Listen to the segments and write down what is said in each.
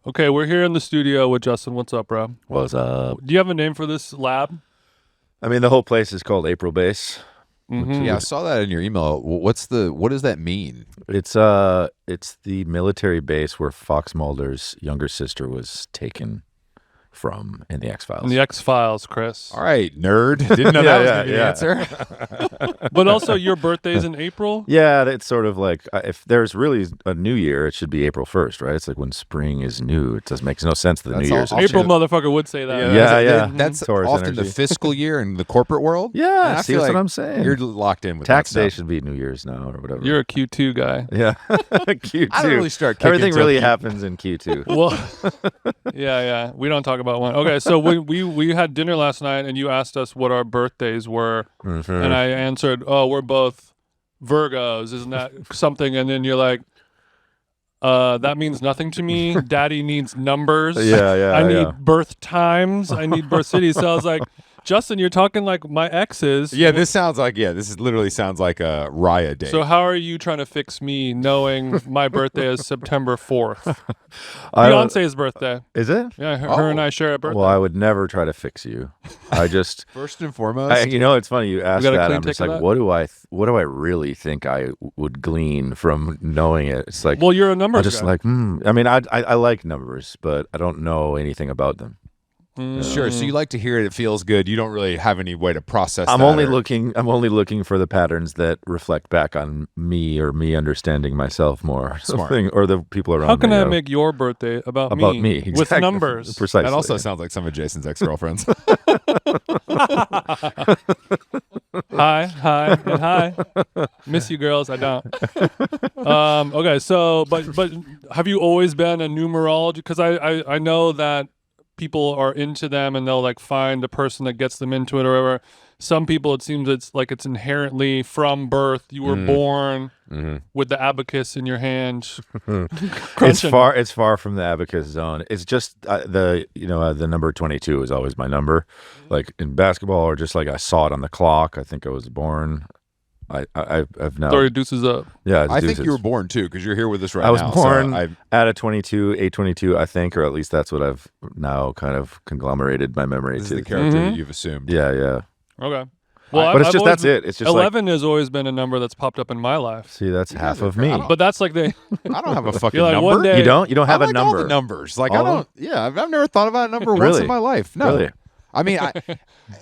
Okay, we're here in the studio with Justin. What's up, bro? What's up? Do you have a name for this lab? I mean, the whole place is called April Base. Yeah, I saw that in your email. What does that mean? It's the military base where Fox Mulder's younger sister was taken from in the X-Files. In the X-Files, Chris. All right, nerd. Didn't know that was going to be the answer. But also, your birthday's in April? Yeah, it's sort of like if there's really a new year, it should be April 1st, right? It's like when spring is new. It just makes no sense that the That's new year's all- April motherfucker would say that. Yeah. That's Taurus often energy. the fiscal year in the corporate world. Yeah, And I see, feel that's like what I'm saying. You're locked in with Tax that day stuff. should be New Year's now or whatever. You're a Q2 guy. yeah, Q2. I don't really start kicking Everything till really Q- happens in Q2. Well, yeah. We don't talk about one. Okay, so we had dinner last night, and you asked us what our birthdays were, and I answered, "Oh, we're both Virgos. Isn't that something?" And then you're like, that means nothing to me. Daddy needs numbers. Yeah, I need birth times. I need birth cities. So I was like, Justin, you're talking like my exes. Yeah, this literally sounds like a Raya day. So how are you trying to fix me knowing my birthday is September 4th? I don't- Beyonce's birthday. Is it? Yeah, her and I share a birthday. Well, I would never try to fix you. I just, First and foremost, it's funny you asked got a that. clean I'm just take of like, that? what do I really think I would glean from knowing it? It's like, Well, you're a I'm numbers just guy. like, I mean, I like numbers, but I don't know anything about them. sure. So you like to hear it. It feels good. You don't really have any way to process. I'm that only or- looking for the patterns that reflect back on me or me understanding myself more. Smart. Or the people around me. How can I you know? make your birthday about me with exactly. numbers? Precisely. That also sounds like some of Jason's ex-girlfriends. Hi. Miss you, girls. I don't. Okay, so but have you always been a numerology? Because I know that people are into them and they'll like find a person that gets them into it or whatever. Some people, it seems it's inherently from birth. You were born with the abacus in your hand. It's far from the abacus zone. It's just the number 22 is always my number, like in basketball, or just like I saw it on the clock. I think I was born. I've now. Story deuces up. Yeah, I think you were born too, because you're here with us right I was now. born So at a 822, I think, or at least that's what I've now kind of conglomerated my memory this to. is the character that you've assumed. Yeah. Okay. Well, But it's I've just always that's it. It's just 11 has always been a number that's popped up in my life. see, that's half of me. But that's like the I don't have a fucking You're like, number. one day- You don't have I a like number. all the numbers. Like All I of don't. Yeah, I've never thought about a number once Really? in my life. No. Really? I mean,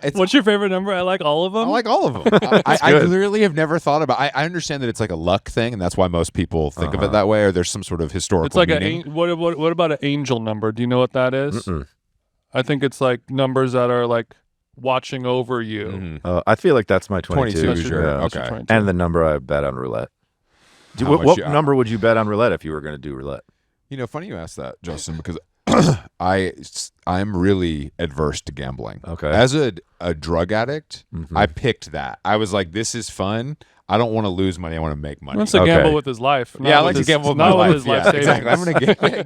it's What's your favorite number? I like all of them. I like all of them. I good. literally have never thought about. I understand that it's like a luck thing, and that's why most people think of it that way, or there's some sort of historical. It's like meaning. what about an angel number? Do you know what that is? Mm-mm. I think it's like numbers that are like watching over you. Mhm. I feel like that's my 22. 22 That's is your- your- Yeah. that's your okay. 22. And the number I bet on roulette. How What much you- number would you bet on roulette if you were going to do roulette? You know, funny you asked that, Justin, because I'm really adverse to gambling. Okay. As a drug addict, Mhm. I picked that. I was like, this is fun. I don't want to lose money. I want to make money. Wants to Okay. gamble with his life. Yeah, I not like with to his- gamble with not my life. his life Yeah, savings. exactly. I'm gonna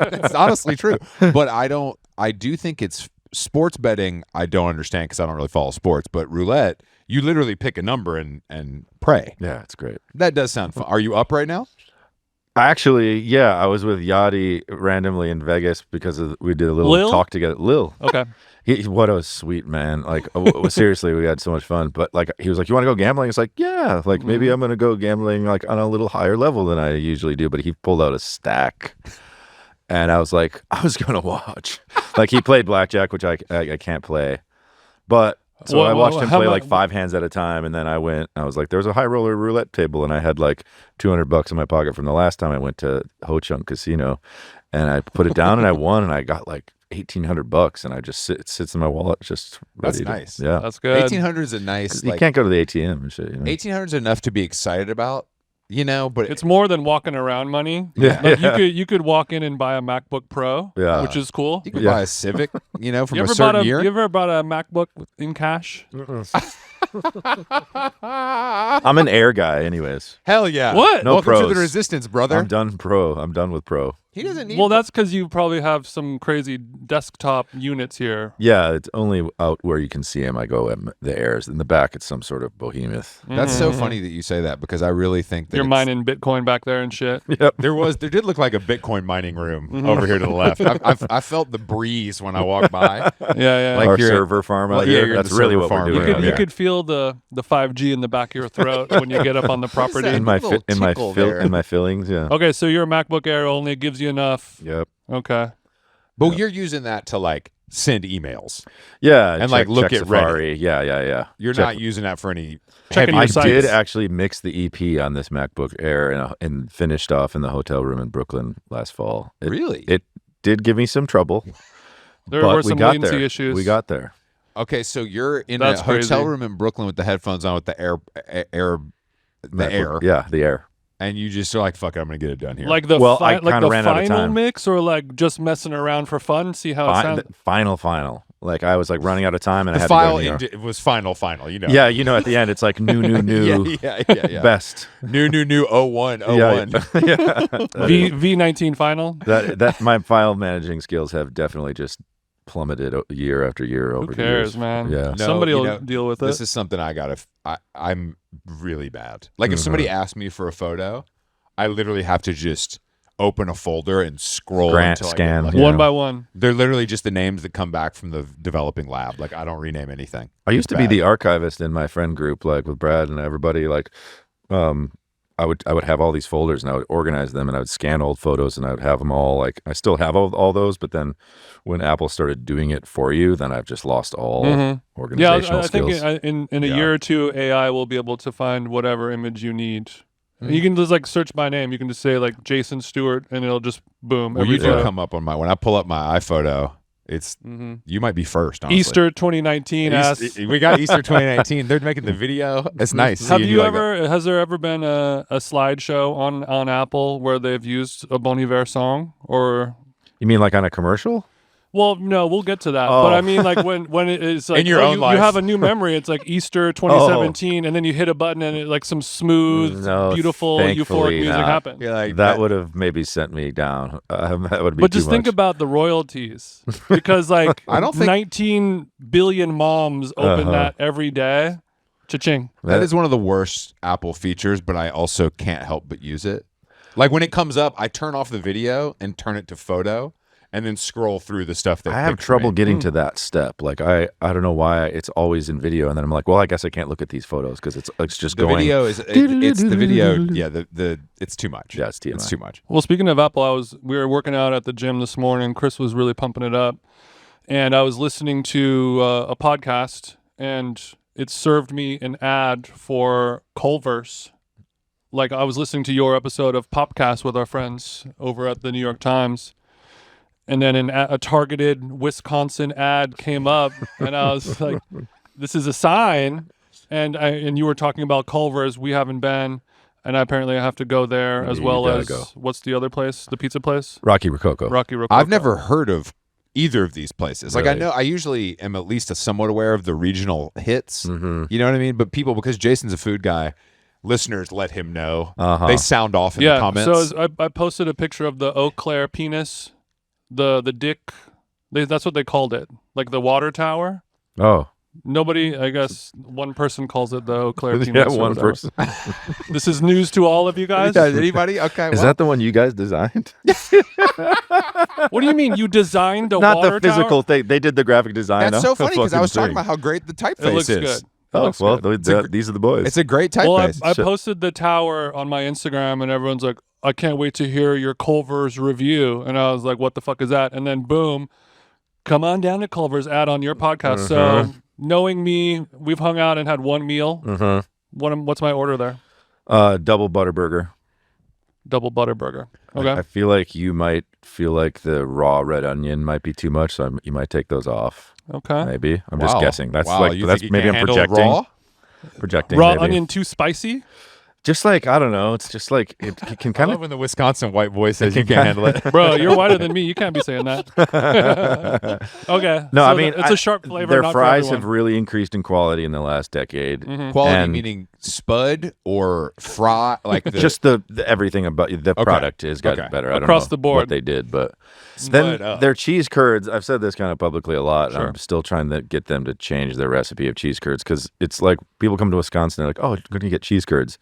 get. It's honestly true, but I do think it's sports betting. I don't understand because I don't really follow sports. But roulette, you literally pick a number and pray. Yeah, it's great. That does sound fun. Are you up right now? Actually, yeah, I was with Yachty randomly in Vegas because we did a little Lil? talk together. Lil. Okay. What a sweet man. Like, seriously, we had so much fun. But like, he was like, you want to go gambling? It's like, yeah, like maybe I'm going to go gambling like on a little higher level than I usually do. But he pulled out a stack. And I was like, I was going to watch. Like, he played blackjack, which I can't play. But so I watched him how play mu- like 5 hands at a time. And then I went, I was like, there's a high roller roulette table. And I had like $200 in my pocket from the last time I went to Ho Chunk Casino. And I put it down and I won. And I got like $1,800. And I just it sits in my wallet. Just That's ready to- nice. Yeah. That's good. 1800 is a nice. You Like, can't go to the ATM and shit. You know? 1800 is enough to be excited about. You know, but It's more than walking around money. Yeah. Like you could walk in and buy a MacBook Pro, Yeah. which is cool. you could Yeah. buy a Civic. You know, from You a ever bought certain year. you ever bought a MacBook in cash? I'm an Air guy, anyways. Hell yeah! What? No Welcome to pros. the resistance, brother. I'm done pro. I'm done with pro. He doesn't need. Well, that's because you probably have some crazy desktop units here. Yeah, it's only out where you can see him. I go at the airs. In the back, it's some sort of behemoth. That's so funny that you say that because I really think that you're mining Bitcoin back there and shit. Yep. There did look like a Bitcoin mining room over here to the left. I felt the breeze when I walked by. Yeah. Like our you're- server farm out Well, yeah, here. you're That's the really server what farm. we're You doing. could- out You here. could feel the 5G in the back of your throat when you get up on the property. in my little in my tickle there. in my fillings. Yeah. Okay, so your MacBook Air only gives you enough. Yep. Okay. But you're using that to like send emails. Yeah. And, like, look check at Reddit. Safari. Yeah. You're Check- not using that for any. Checking heavy your I sites. did actually mix the EP on this MacBook Air and finished off in the hotel room in Brooklyn last fall. Really? It did give me some trouble. There but were we some got latency there. issues. We got there. Okay, so you're in That's a hotel crazy. room in Brooklyn with the headphones on with the air, MacBook- Yeah, the Air. and you just are like, "Fuck it, I'm gonna get it done here." Like the Well, I like kinda the ran out of final time. mix, or like just messing around for fun, see how it sounds. Final. Like I was like running out of time and I the had file to go to New York. it was final. You know. Yeah, you know, at the end it's like new, yeah. best. New 01. Yeah, yeah. V19 final. that my file managing skills have definitely just plummeted year after year over Who the cares, years. man? Yeah. No, Somebody you will know, deal with This it. is something I'm really bad. Like if somebody asked me for a photo, I literally have to just open a folder and scroll until Scan. I get lucky. Yeah. One by one. They're literally just the names that come back from the developing lab. Like I don't rename anything. I used It's to be bad. the archivist in my friend group, like with Brad and everybody. Like, I would have all these folders and I would organize them and I would scan old photos and I would have them all. Like, I still have all those, but then when Apple started doing it for you, then I've just lost all Yeah, organizational I think skills. in a Yeah. year or two, AI will be able to find whatever image you need. Mm-hmm. You can just like search by name. You can just say like Jason Stewart, and it'll just boom. Well, every you do photo. come up on my when I pull up my iPhoto. It's you might be first. Honestly. Easter 2019. We got Easter 2019. They're making the video. It's nice. Have seeing you like ever? Has there ever been a slideshow on Apple where they've used a Bon Iver song? Or You mean like on a commercial? well, no, we'll get to that. Oh. But I mean, like when it is like In your own you life. have a new memory. It's like Easter 2017, and then you hit a button, and it like some smooth, No, beautiful, thankfully euphoric music not. happens. You're like That would have maybe sent me down. That would be But too just think much. about the royalties, because like I don't think- 19 billion moms open that every day. Cha-ching. That is one of the worst Apple features, but I also can't help but use it. Like when it comes up, I turn off the video and turn it to photo, and then scroll through the stuff that I have picked trouble me. getting to that step. Like I don't know why it's always in video, and then I'm like, well, I guess I can't look at these photos because it's just The going. video is it's the video. Yeah, the it's too much. Yeah, it's TMI. It's too much. Well, speaking of Apple, we were working out at the gym this morning. Chris was really pumping it up, and I was listening to a podcast, and it served me an ad for Culver's. Like I was listening to your episode of Popcast with our friends over at the New York Times, and then a targeted Wisconsin ad came up, and I was like, "This is a sign." And you were talking about Culver's. We haven't been. And apparently I have to go there as You well gotta as go. what's the other place? The pizza place? Rocky Rococo. Rocky Rococo. I've never heard of either of these places. Like I Really? know, I usually am at least somewhat aware of the regional hits. Mm-hmm. You know what I mean? But people, because Jason's a food guy, listeners let him know. Uh-huh. They sound off in the Yeah. comments. So I posted a picture of the Eau Claire penis, the dick. That's what they called it, like the water tower. Oh, Nobody, I guess, one person calls it the Eau Claire penis. yeah, or one whatever. person. This is news to all of you guys. Yeah, anybody? Okay. Is that the one you guys designed? What do you mean? You designed a Not water the physical tower? thing. They did the graphic design. That's of so funny the because I was fucking talking thing. about how great the typeface It looks is. good. It Oh looks well, good. these are the boys. It's a great Well, typeface. I posted the tower on my Instagram, and everyone's like, "I can't wait to hear your Culver's review." And I was like, "What the fuck is that?" And then boom, come on down to Culver's ad on your podcast. So knowing me, we've hung out and had one meal. Uh-huh. What's my order there? Double butter burger. Double butter burger. Okay. I feel like you might feel like the raw red onion might be too much, so you might take those off. Okay. Maybe I'm just Wow. guessing. That's Wow, like you that's think you maybe can't I'm handle projecting. raw? Projecting. Raw maybe. onion too spicy? Just like, I don't know. It's just like it can I kind love of. when the Wisconsin white boy says you can't handle it. Bro, you're whiter than me. You can't be saying that. Okay. No, so I mean it's a sharp flavor. Their not fries for have everyone. really increased in quality in the last decade. Quality And meaning spud or fry, like just the everything about the product has gotten Okay. better. I don't Across know the board. what they did, but Spud then up. their cheese curds. I've said this kind of publicly a lot. Sure. I'm still trying to get them to change their recipe of cheese curds because it's like people come to Wisconsin, they're like, "Oh, you're going to get cheese curds."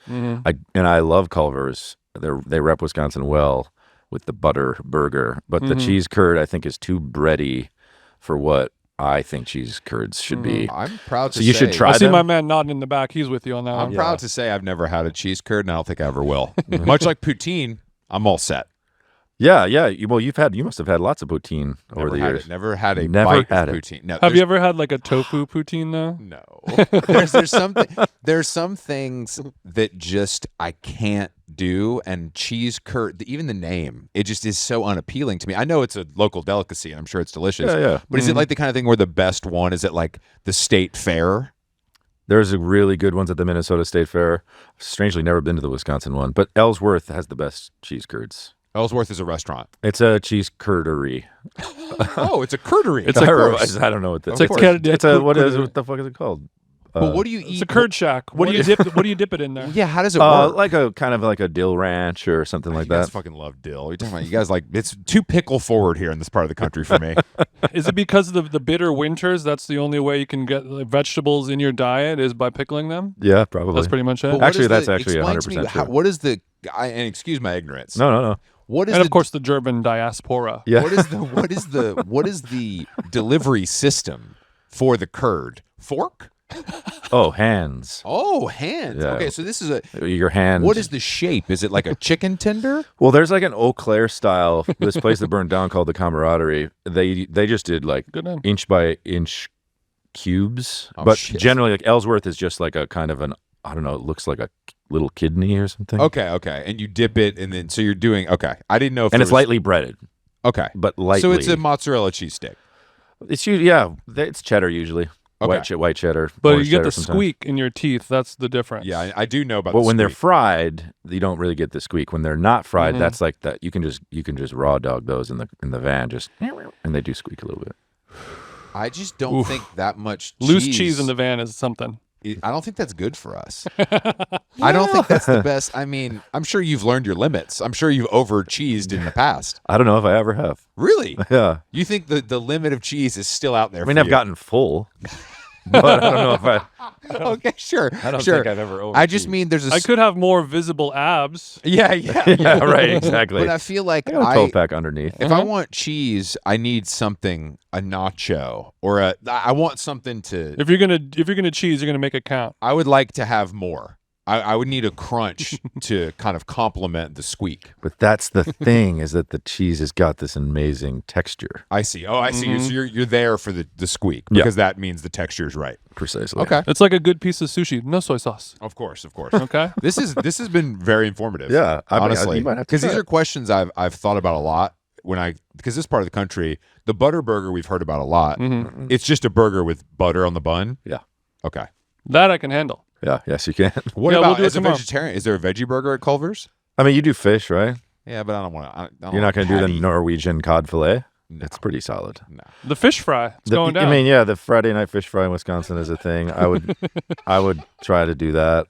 I love Culver's. They rep Wisconsin well with the butter burger, but the cheese curd I think is too bready for what I think cheese curds should be. I'm proud to So say. you should try I see them. my man nodding in the back. He's with you on that I'm one. proud to say I've never had a cheese curd, and I don't think I ever will. Much like poutine, I'm all set. Yeah. You must have had lots of poutine over the years. Never had a Never bite had of it. poutine. No, Have you ever had like a tofu poutine though? No. There's some things that just I can't do, and cheese curd, even the name, it just is so unappealing to me. I know it's a local delicacy, and I'm sure it's delicious. Yeah. But is it like the kind of thing where the best one is at like the state fair? There's a really good ones at the Minnesota State Fair. I've strangely never been to the Wisconsin one, but Ellsworth has the best cheese curds. Ellsworth is a restaurant. It's a cheese curdery. Oh, it's a curdery. It's like- I don't know what It's the like Canada- it's a what the fuck is it called? But what do you eat? It's a curd shack. What do you dip? What do you dip it in there? Yeah, how does it work? Like a kind of like a dill ranch or something like You guys that. fucking love dill. You're talking about you guys like it's too pickle forward here in this part of the country for me. Is it because of the bitter winters? That's the only way you can get like, vegetables in your diet is by pickling them. Yeah, probably. That's pretty much it. But what Actually, is that's the- actually explain to 100% me how- true. What is the? And excuse my ignorance. No. What is And the, of course, the German diaspora. Yeah. What is the delivery system for the curd? Fork? Oh, hands. Oh, hands. Yeah. Okay, so this is a. Your hand. What is the shape? Is it like a chicken tender? Well, there's like an Eau Claire style. This place that burned down called the Camaraderie. They just did like Good name. inch by inch cubes, Oh, but shit. generally like Ellsworth is just like a kind of I don't know. It looks like a little kidney or something. Okay, and you dip it, and then so you're doing. Okay, I didn't know if And there it's was- lightly breaded, Okay, but lightly. so it's a mozzarella cheese steak. It's cheddar usually. Okay. White cheddar. But orange you get cheddar the sometimes. squeak in your teeth. That's the difference. Yeah, I do know about. But the when they're squeak. fried, you don't really get the squeak. When they're not fried, Mhm. that's like that. You can just raw dog those in the van, just and they do squeak a little bit. I just don't think that much Loose cheese in the van is something. I don't think that's good for us. I don't think that's the best. I mean, I'm sure you've learned your limits. I'm sure you've over cheesed in the past. I don't know if I ever have. Really? Yeah, You think the limit of cheese is still out there? I mean for I've you? gotten full, but I don't know if I. Okay, sure. I don't sure. think I've ever. I just mean there's a. I could have more visible abs. Yeah. Yeah, right. Exactly. But I feel like I got a 12-pack underneath. if I want cheese, I need something, a nacho or I want something to. If you're gonna cheese, you're gonna make it count. I would like to have more. I would need a crunch to kind of complement the squeak. But that's the thing is that the cheese has got this amazing texture. I see. Oh, I see. So you're there for the squeak Yeah. because that means the texture is right. Precisely. Okay. It's like a good piece of sushi, no soy sauce. Of course. Okay. This has been very informative. Yeah, I mean, honestly, you might have to because these try are questions I've thought about a lot because this part of the country, the butter burger we've heard about a lot. Mhm. It's just a burger with butter on the bun. Yeah. Okay. That I can handle. Yeah. Yes, you can. What Yeah, we'll about do it as a tomorrow. vegetarian? Is there a veggie burger at Culver's? I mean, you do fish, right? Yeah, but I don't want to. You're not going to do the Norwegian cod fillet. No. It's pretty solid. No. The fish fry. It's going down. I mean, yeah, the Friday night fish fry in Wisconsin is a thing. I would try to do that,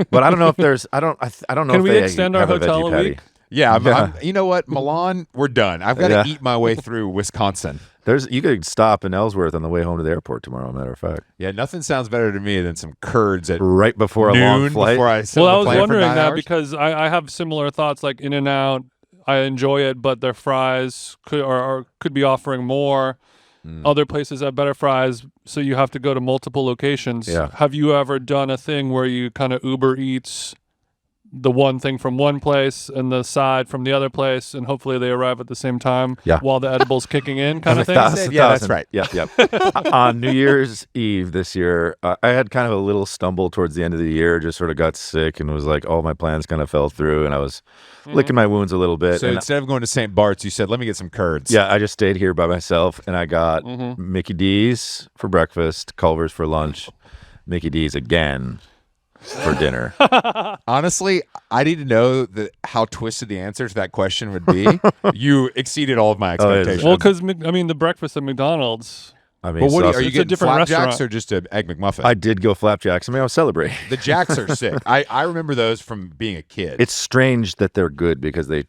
but I don't know if there's. I don't know Can if we they extend have our a veggie hotel a patty. week? Yeah, Yeah. you know what, Milan, we're done. I've got to Yeah. eat my way through Wisconsin. You could stop in Ellsworth on the way home to the airport tomorrow. Matter of fact, Yeah, nothing sounds better to me than some curds at right before a long noon flight. before I sit Well, on I the was plane for wondering 9 that hours. because I have similar thoughts. Like In-N-Out, I enjoy it, but their fries could be offering more. Other places have better fries, so you have to go to multiple locations. Yeah. Have you ever done a thing where you kind of Uber Eats the one thing from one place and the side from the other place, and hopefully they arrive at the same time Yeah. while the edible's kicking in, kind of thing? Yeah, that's right. Yep. On New Year's Eve this year, I had kind of a little stumble towards the end of the year. Just sort of got sick and was like, all my plans kind of fell through, and I was licking my wounds a little bit. So and instead of going to St. Bart's, you said, "Let me get some curds." yeah, I just stayed here by myself, and I got Mickey D's for breakfast, Culver's for lunch, Mickey D's again. for dinner. Honestly, I need to know how twisted the answer to that question would be. You exceeded all of my expectations. Well, because I mean, the breakfast at McDonald's. I mean, but what are sausage. you It's a getting? different Flapjacks restaurant. or just an egg McMuffin? I did go flapjacks. I mean, I was celebrating. The Jacks are sick. I remember those from being a kid. It's strange that they're good because they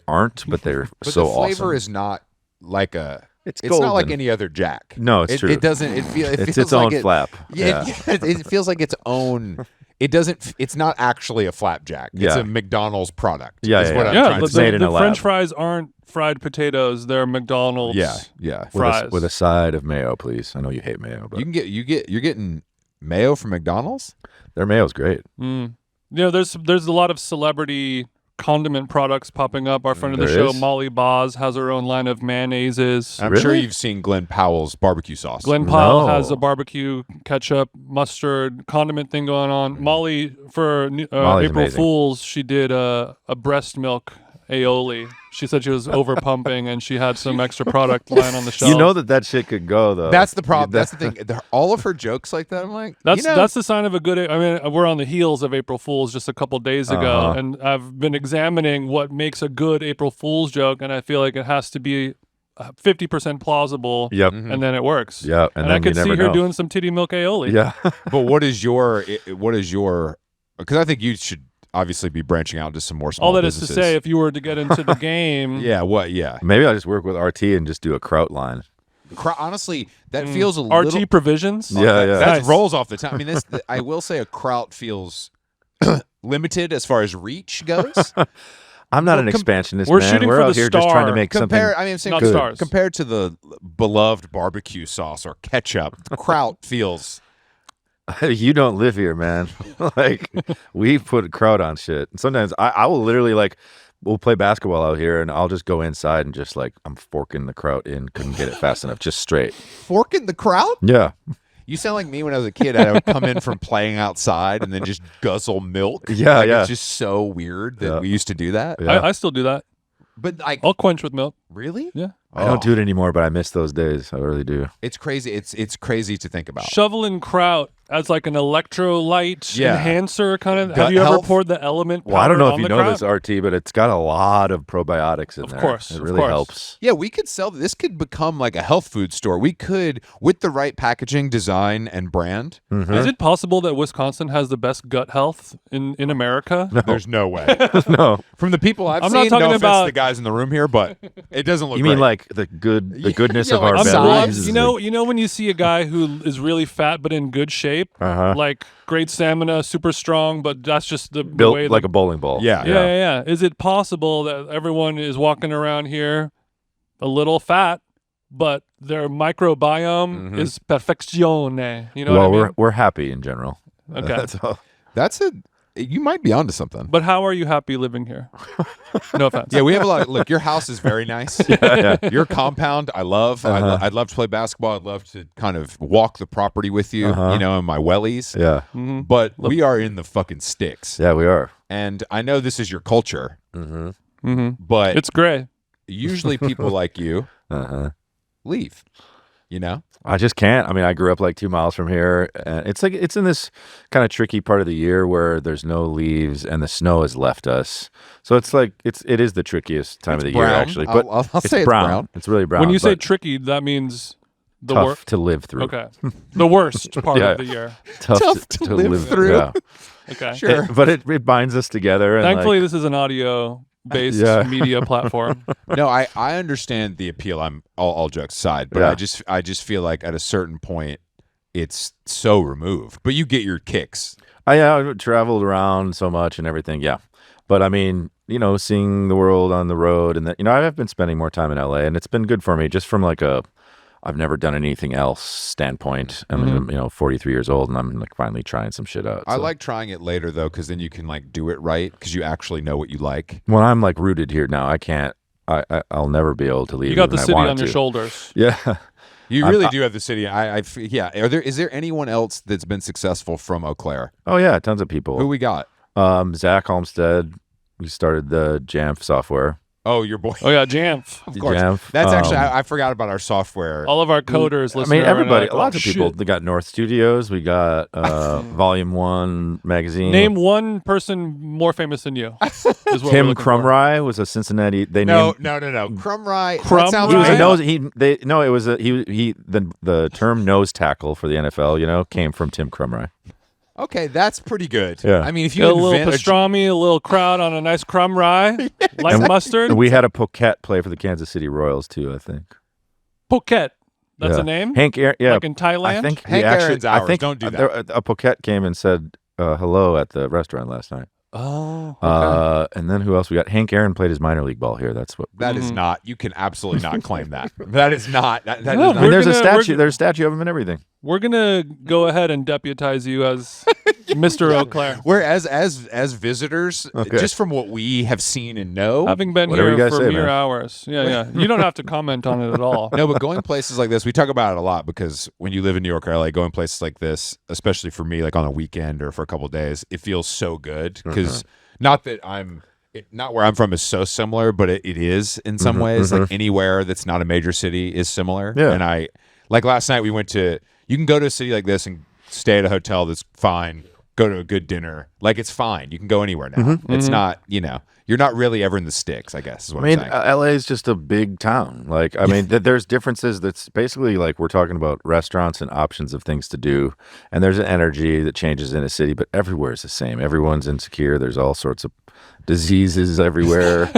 aren't, but they're but so the flavor awesome. is not like a. It's not like golden. any other Jack. No, it's true. It doesn't. It feels. It's its own flap. Yeah, it feels like its own. It doesn't. It's not actually a flapjack. It's Yeah. a McDonald's product. Yeah, is yeah, what yeah. I'm Yeah, trying but to say. made in the a lab. French fries aren't fried potatoes; they're McDonald's. Yeah. Fries With a side of mayo, please. I know you hate mayo, but You're getting mayo from McDonald's. their mayo's great. You know, there's a lot of celebrity condiment products popping up. Our friend of the There show, is? Molly Boz, has her own line of mayonnaises. I'm sure Really? you've seen Glenn Powell's barbecue sauce. Glenn Powell No. has a barbecue, ketchup, mustard, condiment thing going on. Molly, for Molly's April amazing. Fools, she did a breast milk aioli. She said she was over pumping and she had some extra product lying on the shelf. You know that shit could go though. That's the problem. That's the thing. All of her jokes like that. I'm like, That's the sign of a good. I mean, we're on the heels of April Fools just a couple days ago, Uh-huh. and I've been examining what makes a good April Fools joke, and I feel like it has to be 50% plausible, Yep. and then it works. Yeah, and then I could you see never her know. doing some titty milk aioli. Yeah. But what is your? Because I think you should obviously be branching out to some more small All that is businesses. to say, if you were to get into the game, Yeah. What? Yeah. Maybe I'll just work with RT and just do a kraut line. Honestly, that feels a RT little. Provisions. Yeah, yeah. That Nice. rolls off the tongue. I mean, I will say a kraut feels limited as far as reach goes. I'm not Well, an expansionist, we're man. shooting We're for out the here just trying to star. make Compare, something. I mean, I'm saying Not good. stars. compared to the beloved barbecue sauce or ketchup, kraut feels. You don't live here, man. Like we put kraut on shit. And sometimes I will literally we'll play basketball out here and I'll just go inside and just I'm forking the kraut in, couldn't get it fast enough, just straight. Forking the kraut? Yeah. You sound like me when I was a kid. I would come in from playing outside and then just guzzle milk. Yeah, yeah. It's just so weird that Yeah. we used to do that. Yeah. I still do that. But like, I'll quench with milk. really? Yeah. I don't do it anymore, but I miss those days. I really do. It's crazy. It's crazy to think about. Shoveling kraut as like an electrolyte Yeah. enhancer kind of. Gut Have you ever health? poured the element powder Well, I don't know on if you the know kraut? this, RT, but it's got a lot of probiotics in Of there. course, It of really course. helps. Yeah, we could sell this. Could become like a health food store. We could, with the right packaging, design, and brand. Is it possible that Wisconsin has the best gut health in America? There's no way. No. From the people I've I'm not seen, talking no offense about- to the guys in the room here, but it doesn't look You great. mean like the goodness Yeah, of like our size. bellies? You know when you see a guy who is really fat but in good shape, Uh-huh. like great stamina, super strong, but that's just the Built way like a bowling ball. Yeah. yeah. Is it possible that everyone is walking around here a little fat, but their microbiome is perfectione? You know Well, what I mean? we're happy in general. Okay. That's all. you might be onto something. But how are you happy living here? No offense. Yeah, we have a lot. Look, your house is very nice. Your compound, I love. I'd love to play basketball. I'd love to kind of walk the property with you, in my wellies. Yeah. But we are in the fucking sticks. Yeah, we are. And I know this is your culture, but It's gray. usually people like you Uh-huh. leave. You know? I just can't. I mean, I grew up like 2 miles from here, and it's in this kind of tricky part of the year where there's no leaves and the snow has left us. So it is the trickiest time of the year brown. actually. But I'll it's say it's brown. brown. It's really brown. When you say but tricky, that means the tough worst. to live through. Okay. The worst part Yeah. of the year. Tough to live through. Yeah. Okay. Sure. But it binds us together. And Thankfully, this is an audio-based Yeah. media platform. No, I understand the appeal. I'm all jokes aside, but Yeah. I just feel like at a certain point it's so removed. But you get your kicks. I traveled around so much and everything. Yeah. But I mean, seeing the world on the road and that, I've been spending more time in LA and it's been good for me just from I've never done anything else standpoint. I'm 43 years old and I'm finally trying some shit out. I so. like trying it later though, because then you can do it right because you actually know what you like. When I'm rooted here now, I can't. I'll never be able to leave. You got the even I city wanted on your to. shoulders. Yeah. You really do have the city. Yeah. Is there anyone else that's been successful from Eau Claire? Oh yeah, tons of people. Who we got? Zach Olmstead. He started the Jamf software. Oh, your boy. Oh yeah, Jamf. Of course. Jamf. That's actually I forgot about our software. All of our coders. I mean, everybody, lots of shit. people. They got North Studios. We got Volume 1 magazine. Name one person more famous than you. Is what we're Tim looking for. Crumry was a Cincinnati. They No. named. Crumry. Crumry? That sounds He was a right. nose. It was the term nose tackle for the NFL. Came from Tim Crumry. Okay, that's pretty good. Yeah. I mean, if Get you a little invent pastrami, a little kraut on a nice crumb rye, light mustard. And we had a Poquette play for the Kansas City Royals too. I think. Poquette. That's Yeah. a name? Hank Aaron. Yeah. Like in Thailand? I think Hank we actually. Aaron's I ours. think Don't do that. A Poquette came and said hello at the restaurant last night. Oh, okay. And then who else we got? Hank Aaron played his minor league ball here. That's what. that is not. You can absolutely not claim that. That is not. That No, is I not. mean, there's a we're statue. gonna- There's a statue of him and everything. We're going to go ahead and deputize you as Mr. Eau Claire. Whereas as visitors, Okay. just from what we have seen and know, Having been Whatever you here guys for say, mere man. hours. Yeah. You don't have to comment on it at all. no, but going places like this, we talk about it a lot because when you live in New York or LA, going places like this, especially for me, like on a weekend or for a couple of days, it feels so good because not that not where I'm from is so similar, but it is in some ways. Like anywhere that's not a major city is similar. Yeah. And like last night we went to. You can go to a city like this and stay at a hotel that's fine. Go to a good dinner, like it's fine. You can go anywhere now. It's not. You're not really ever in the sticks. I guess is what I mean, I'm saying. LA is just a big town. Like, I mean, there's differences. That's basically like we're talking about restaurants and options of things to do. And there's an energy that changes in a city, but everywhere is the same. Everyone's insecure. There's all sorts of diseases everywhere.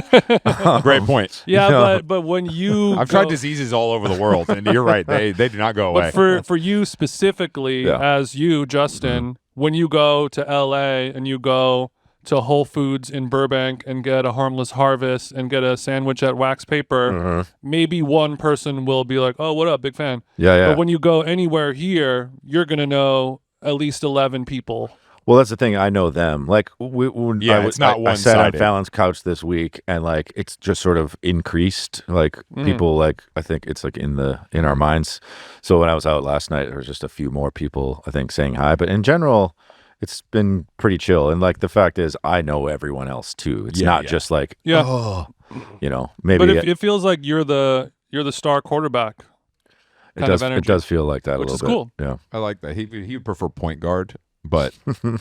Great point. Yeah, No. but when you I've tried diseases all over the world, and you're right. They do not go away. But for you specifically, Yeah. as you, Justin, when you go to LA and you go to Whole Foods in Burbank and get a Harmless Harvest and get a sandwich at Wax Paper, maybe one person will be like, "Oh, what up, big fan." Yeah. But when you go anywhere here, you're gonna know at least 11 people. Well, that's the thing. I know them. Like, It's not I sat on one-sided. Fallon's couch this week, and like, it's just sort of increased. Like, people, like, I think it's like in our minds. So when I was out last night, there was just a few more people, I think, saying hi. But in general, it's been pretty chill. And like, the fact is, I know everyone else too. It's not just like, Yeah. maybe But it feels like you're the star quarterback. it kind of does. It energy. does feel like that Which a is little bit. cool. Yeah. I like that. He would prefer point guard, but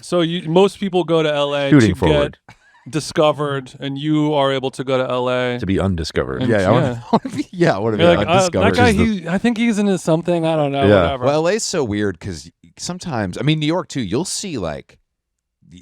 So most people go to LA Shooting to forward. get discovered, and you are able to go to LA. To be undiscovered. And- I want to be. Yeah, I want to be You're like, undiscovered. that guy, I think he's into something. I don't know. Yeah. Whatever. Well, LA's so weird because sometimes, I mean, New York too. You'll see like.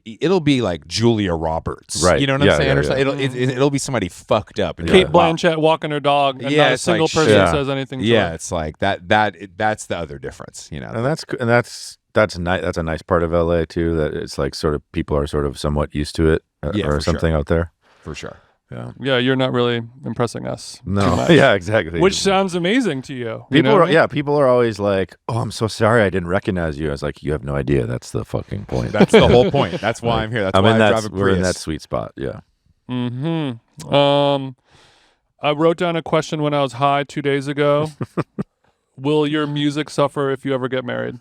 It'll be like Julia Roberts, Right. You know what I'm Yeah, saying? yeah, Or yeah. something. It'll be somebody fucked up. And Kate you're like, wow. Blanchett walking her dog, and Yeah, not a it's like, single person yeah. says anything. To Yeah, her. it's like that's the other difference, you know. And that's nice. That's a nice part of LA too. That it's like sort of people are sort of somewhat used to it, Yeah, or for something out there. For sure. Yeah. Yeah, you're not really impressing us. too No. much. Yeah. Exactly. Which sounds amazing to you. You people know are. what I mean? Yeah. People are always like, "Oh, I'm so sorry, I didn't recognize you." I was like, "You have no idea. That's the fucking point." That's the whole point. That's why I'm here. That's why I drive a Prius. we're in that sweet spot. Yeah. Mm-hmm. I wrote down a question when I was high 2 days ago. Will your music suffer if you ever get married?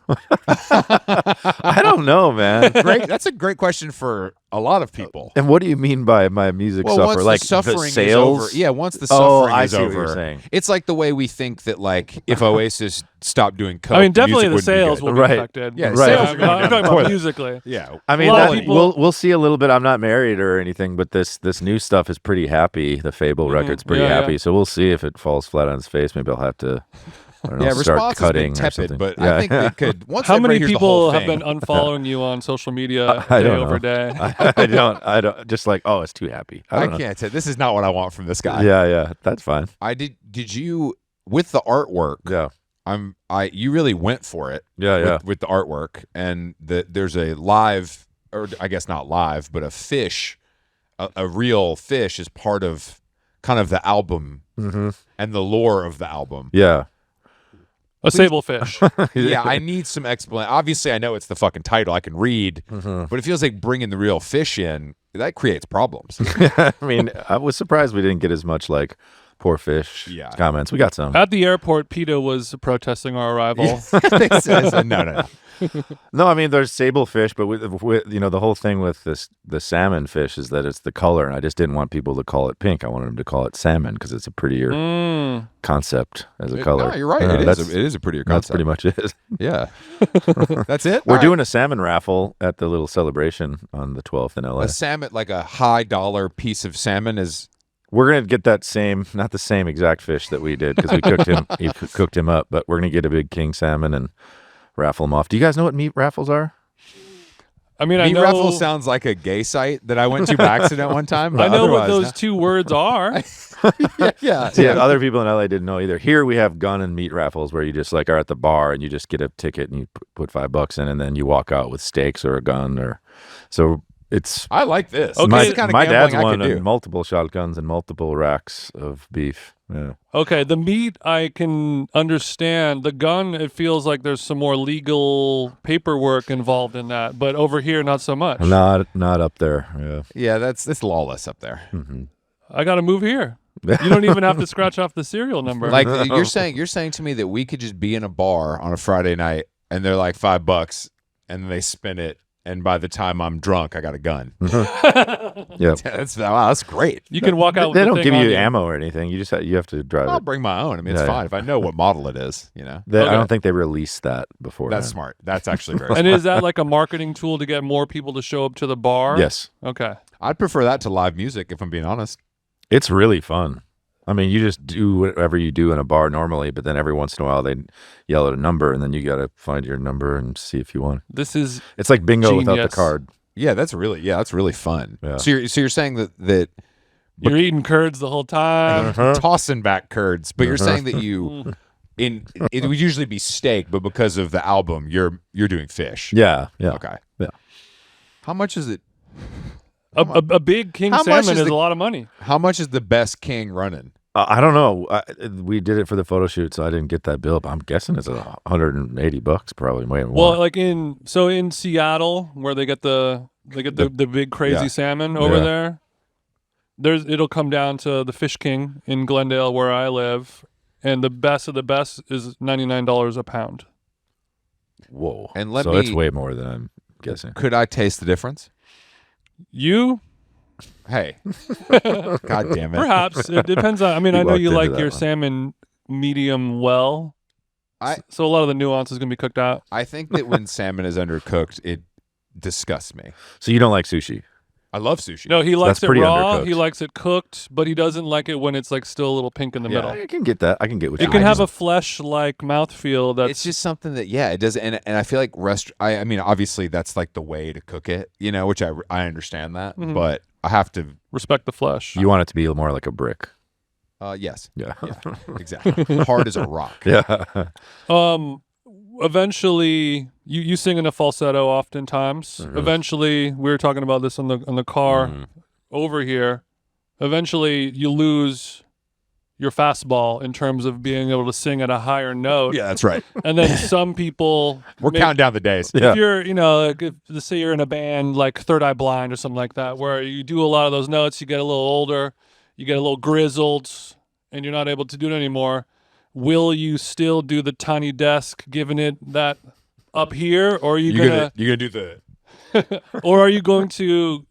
I don't know, man. Great. That's a great question for a lot of people. And what do you mean by my music Well, suffer? once Like the suffering the sales? is over. Yeah, once the Oh, suffering I is see what over. you're saying. It's like the way we think that like if Oasis stopped doing coke, I mean, definitely music the wouldn't be sales good. will be Right. affected. Yeah, Right. sales I'm are gonna talking go about down. musically. Yeah. I mean, A lot of people- we'll see a little bit. I'm not married or anything, but this new stuff is pretty happy. The fABLE record's pretty Yeah, happy. yeah. So we'll see if it falls flat on its face. Maybe I'll have to, I don't know, Yeah, start response has cutting been or tepid, something. but Yeah. I think they could. Once How many everybody hears the people whole have thing- been unfollowing you on social media I day don't over know. day? I don't. Just like, oh, it's too happy. I I don't know. can't say this is not what I want from this guy. Yeah, that's fine. I did. Did you with the artwork? Yeah, You really went for it. yeah. With the artwork, and there's a live, or I guess not live, but a fish, a real fish is part of kind of the album and the lore of the album. Yeah. A sable fish. Yeah, I need some explanation. Obviously, I know it's the fucking title. I can read, but it feels like bringing the real fish in, that creates problems. I mean, I was surprised we didn't get as much like poor fish Yeah. comments. We got some. At the airport, PETA was protesting our arrival. They said, no. No, I mean there's sable fish, but with the whole thing with the salmon fish is that it's the color, and I just didn't want people to call it pink. I wanted them to call it salmon because it's a prettier concept as a color. No, you're right. It is a prettier That's concept. pretty much it. Yeah. That's it? We're doing a salmon raffle at the little celebration on the 12th in LA. A salmon, like a high dollar piece of salmon is... We're gonna get that not the same exact fish that we did because we cooked him. He cooked him up, but we're gonna get a big king salmon and raffle them off. Do you guys know what meat raffles are? I mean, Meat I know. raffle sounds like a gay site that I went to by accident one time. But I know what otherwise, those two words are. yeah. Yeah, other people in LA didn't know either. Here we have gun and meat raffles where you just like are at the bar and you just get a ticket and you put $5 in and then you walk out with steaks or a gun or so. It's I like this. Okay. This is my, the kind of my gambling dad's I won could do. multiple shotguns and multiple racks of beef. Yeah. Okay, the meat I can understand. The gun, it feels like there's some more legal paperwork involved in that, but over here, not so much. Not up there. Yeah. Yeah, it's lawless up there. I got to move here. You don't even have to scratch off the serial number. Like you're saying to me that we could just be in a bar on a Friday night and they're like $5 and then they spin it. And by the time I'm drunk, I got a gun. Yeah. That's great. you can walk out. They with the don't thing give on you ammo or anything. You have to drive I'll it. bring my own. I mean, it's Yeah, fine if I know what model it is. You know, I Okay. don't think they released that before. that's smart. That's actually very. And smart. is that like a marketing tool to get more people to show up to the bar? Yes. Okay. I'd prefer that to live music, if I'm being honest. It's really fun. I mean, you just do whatever you do in a bar normally, but then every once in a while they yell at a number, and then you got to find your number and see if you won. This is It's like bingo without the Genius. card. Yeah, that's really fun. Yeah. So you're saying that you're eating curds the whole time. tossing back curds, but you're saying that you it would usually be steak, but because of the album, you're doing fish. Yeah, yeah. Okay. Yeah. How much is it? A big king How much salmon is is the- a lot of money. How much is the best king running? I don't know. We did it for the photo shoot, so I didn't get that bill. But I'm guessing it's $180, probably way more. Well, like in Seattle, where they get the big crazy Yeah. salmon over Yeah. there. It'll come down to the Fish King in Glendale, where I live, and the best of the best is $99 a pound. Whoa. And let so me- it's way more than I'm guessing. Could I taste the difference? You Hey, God damn it! perhaps it depends on. I mean, You I know walked you into like that your one. salmon medium well. So a lot of the nuance is gonna be cooked out. I think that when salmon is undercooked, it disgusts me. So you don't like sushi? I love sushi. No, he likes that's it pretty raw. undercooked. He likes it cooked, but he doesn't like it when it's like still a little pink in the middle. I can get that. I can get what It you can mean. have a flesh-like mouthfeel. That's It's just something that it does, and I feel like I mean, obviously that's like the way to cook it, which I understand that, Mhm. but I have to. respect the flesh. You want it to be more like a brick. Yes, Yeah. exactly. Hard as a rock. Yeah. Eventually, you sing in a falsetto oftentimes. Mhm. Eventually, we were talking about this on the car Mhm. over here. Eventually, you lose your fastball in terms of being able to sing at a higher note. Yeah, that's right. And then some people We're counting down the days. Yeah. if you're, like let's say you're in a band like Third Eye Blind or something like that, where you do a lot of those notes, you get a little older, you get a little grizzled, and you're not able to do it anymore. Will you still do the tiny desk, giving it that up here, or are you You're gonna do the. or are you going to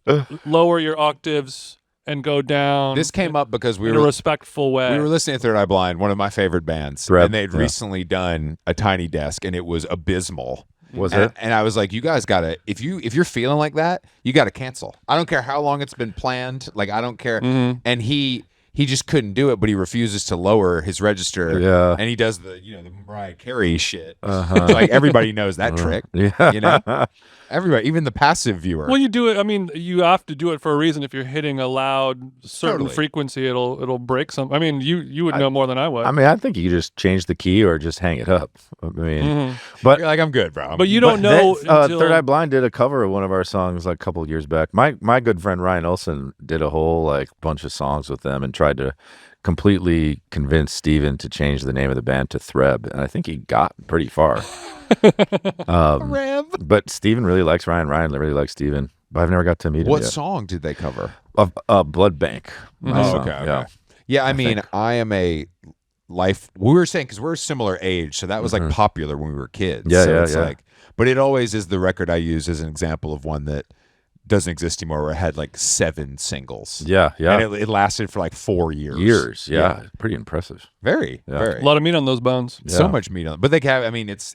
lower your octaves and go down? This came up because we in a were respectful way. we were listening to Third Eye Blind, one of my favorite bands, Thread, and they'd yeah. recently done a tiny desk, and it was abysmal. Was and, it? and I was like, you guys gotta if you're feeling like that, you gotta cancel. I don't care how long it's been planned. Like I don't care. Mhm. And he just couldn't do it, but he refuses to lower his register. Yeah. And he does the the Mariah Carey shit. Uh-huh. It's like everybody knows that trick. Yeah. Everybody, even the passive viewer. Well, you do it. I mean, you have to do it for a reason. If you're hitting a loud certain Totally. frequency, it'll break some. I mean, you would know more than I would. I mean, I think you just change the key or just hang it up. I mean, Mhm. but You're like, I'm good, bro. But you don't know until Third Eye Blind did a cover of one of our songs like a couple of years back. My good friend Ryan Olson did a whole like bunch of songs with them and tried to completely convince Steven to change the name of the band to Threb, and I think he got pretty far. Rev. But Steven really likes Ryan. Ryan really likes Steven, but I've never got to meet him What yet. song did they cover? Blood Bank. My Mhm. song, okay. Yeah. Yeah, I mean, think. I am a life. We were saying because we're a similar age, so that was like popular when we were kids. Yeah, so yeah, it's yeah. like, but it always is the record I use as an example of one that doesn't exist anymore. Where it had like 7 singles. Yeah, yeah. And it lasted for like 4 years. Years, yeah. Pretty impressive. Very, Yeah. very. A lot of meat on those bones. Yeah. So much meat on, but they have. I mean, it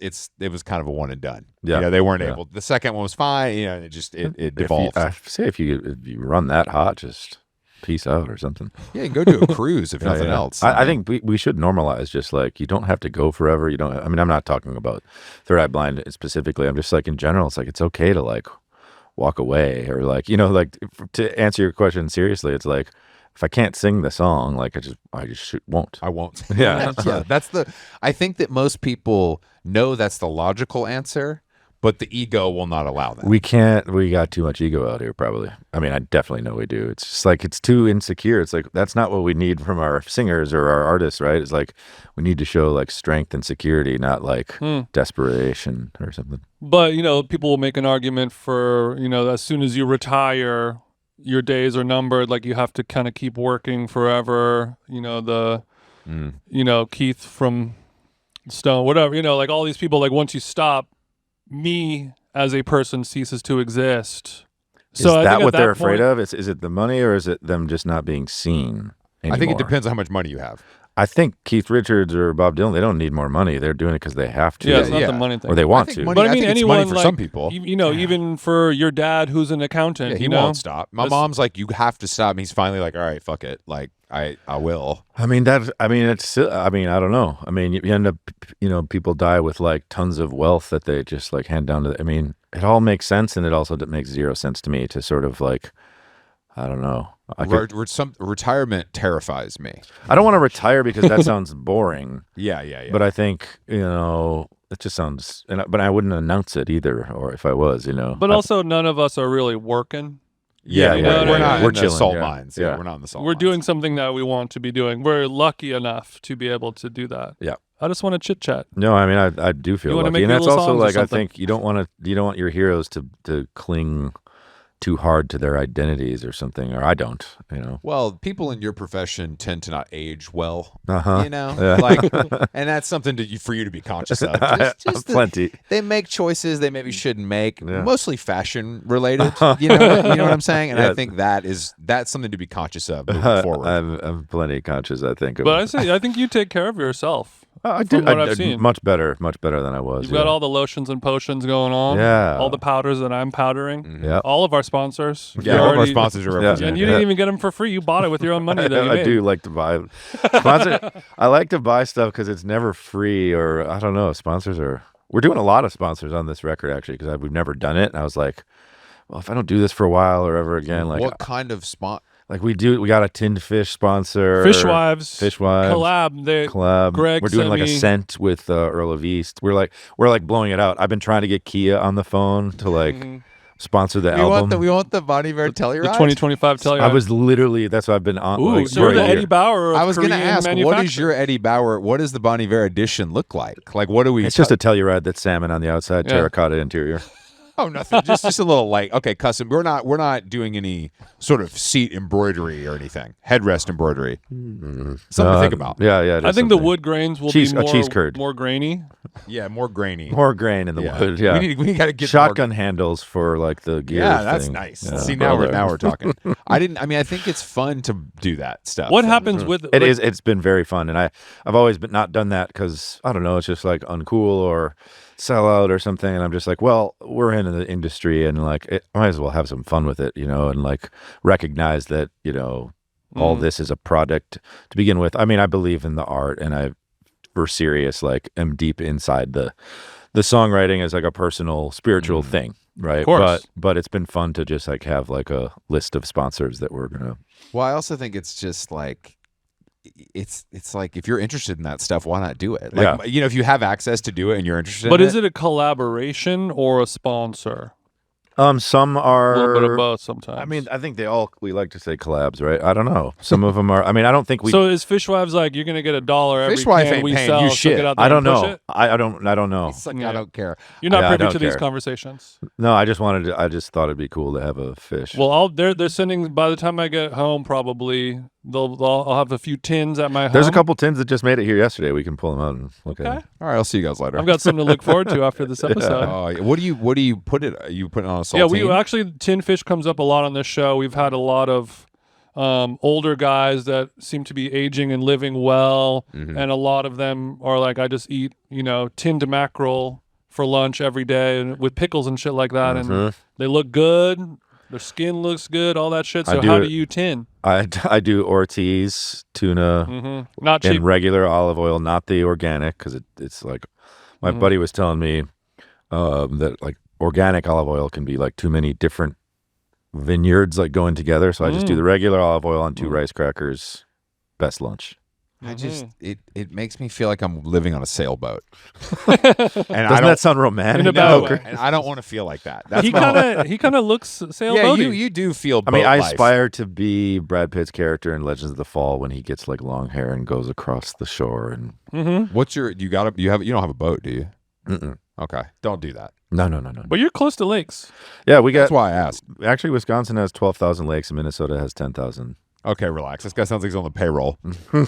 was kind of a one and done. Yeah. You know, they weren't Yeah. able. The second one was fine. You know, and it devolved. I say if you run that hot, just peace out or something. Yeah, you can go do a cruise if nothing else. I think we should normalize just like you don't have to go forever. You don't. I mean, I'm not talking about Third Eye Blind specifically. I'm just like in general. It's like it's okay to like walk away or like like to answer your question seriously. It's like if I can't sing the song, like I just won't. I won't. Yeah. That's I think that most people know that's the logical answer, but the ego will not allow that. We can't. We got too much ego out here, probably. I mean, I definitely know we do. It's just like it's too insecure. It's like that's not what we need from our singers or our artists, right? It's like we need to show like strength and security, not like desperation or something. But, people will make an argument for, as soon as you retire, your days are numbered. Like you have to kind of keep working forever. Keith from Stone, whatever, like all these people, like once you stop, me as a person ceases to exist. So Is that what they're point, afraid of? Is it the money or is it them just not being seen anymore? I think it depends on how much money you have. I think Keith Richards or Bob Dylan, they don't need more money. They're doing it because they have to. Yeah, it's not the money thing. Or they want I think to. money- But I mean, think it's anyone money for like, some people. Even for your dad who's an accountant, Yeah, he won't stop. My mom's like, you have to stop. And he's finally like, all right, fuck it. Like, I will. I mean, it's, I don't know. I mean, you end up, people die with like tons of wealth that they just like hand down to, I mean, it all makes sense. And it also makes zero sense to me to sort of like, I don't know. Retirement terrifies me. I don't want to retire because that sounds boring. Yeah. But I think, it just sounds, but I wouldn't announce it either, or if I was, But also, none of us are really working. Yeah, you know what I we're mean? not We're in the chilling, salt yeah. mines. Yeah. We're not in the salt We're mines. doing something that we want to be doing. We're lucky enough to be able to do that. Yeah. I just want to chit chat. No, I mean, I do feel You wanna lucky. make And me that's little also songs or like, I something? think you don't want your heroes to cling too hard to their identities or something, or I don't, Well, people in your profession tend to not age well, Uh-huh. Yeah. Like, and that's something for you to be conscious of. Just Plenty. They make choices they maybe shouldn't make, Yeah. mostly fashion related. You know what I'm saying? And Yeah. I think that's something to be conscious of moving forward. I'm plenty conscious, I think. But I think you take care of yourself. I from what I've seen. much better than I was. You've got all the lotions and potions going on. Yeah. All the powders that I'm powdering. Yeah. All of our sponsors. Yeah, You all of our already- sponsors are represented. And you didn't even get them for free. You bought it with your own money that you I made. do like to buy I like to buy stuff because it's never free, or I don't know. We're doing a lot of sponsors on this record actually because we've never done it, and I was like, well, if I don't do this for a while or ever again, like What kind of spot? like we got a tinned fish sponsor, Fishwives. collab. collab. Greg We're doing sent like a me- scent with Earl of East. We're like blowing it out. I've been trying to get Kia on the phone to like sponsor the album. We want the Bon Iver Telluride. The 2025 Telluride. I was literally that's what I've been on. Ooh, like, so you're for the a year. Eddie Bauer of I was going to Korean ask, what is manufacturing. your Eddie Bauer? What does the Bon Iver edition look like? Like, what do we? It's just a Telluride that's salmon on the outside, Yeah. terracotta interior. Oh, nothing. just a little like custom. We're not doing any sort of seat embroidery or anything. Headrest embroidery. Something to think about. Yeah. It I is think the something. wood grains will Cheese- be a more, cheese curd. more grainy. Yeah, more grainy. More grain in the wood. Yeah, we got to get shotgun handles for like the gear. Yeah, that's thing. nice. Yeah, See, now brother. we're talking. I think it's fun to do that stuff. What happens with It is. It's been very fun, and I've always not done that because I don't know. It's just like uncool or sell out or something, and I'm just like, well, we're in the industry, and like, I might as well have some fun with it, and like recognize that all this is a product to begin with. I mean, I believe in the art, and for serious, like, am deep inside the songwriting as like a personal, spiritual thing, right? Of course. But it's been fun to just like have like a list of sponsors that we're gonna. Well, I also think it's just like it's like if you're interested in that stuff, why not do it? Like, if you have access to do it and you're interested. But in is it a collaboration or a sponsor? Some A are little bit of both sometimes. I mean, I think we like to say collabs, right? I don't know. Some of them are. I mean, I don't think we. So is Fishwives like you're gonna get $1 every Fishwife can ain't we paying sell? you so shit. get out there I don't and push know. it? I don't know. It's like Yeah. I don't care. You're not Yeah, I privy don't to these care. conversations. No, I just thought it'd be cool to have a fish. Well, they're sending by the time I get home, probably I'll have a few tins at my home. There's a couple tins that just made it here yesterday. We can pull them out and look at them. All right, I'll see you guys later. I've got something to look forward to after this episode. What do you put it? Are you putting it on a saltine? Yeah, we actually tin fish comes up a lot on this show. We've had a lot of older guys that seem to be aging and living well, and a lot of them are like, I just eat tinned mackerel for lunch every day and with pickles and shit like that, and they look good. Their skin looks good, all that shit. So how do you tin? I do Ortiz tuna, not cheap, in regular olive oil, not the organic, because it's like my buddy was telling me that like organic olive oil can be like too many different vineyards like going together. So I just do the regular olive oil on 2 rice crackers. Best lunch. I just it makes me feel like I'm living on a sailboat. And doesn't that sound romantic? In a bad way. And I don't want to feel like that. That's he kind of looks sailboaty. Yeah, you do feel. I mean, I life. aspire to be Brad Pitt's character in Legends of the Fall when he gets like long hair and goes across the shore. And What's your? You don't have a boat, do you? Mm-mm. Okay, don't do that. No. But you're close to lakes. Yeah, we got. That's why I asked. Actually, Wisconsin has 12,000 lakes and Minnesota has 10,000. Okay, relax. This guy sounds like he's on the payroll.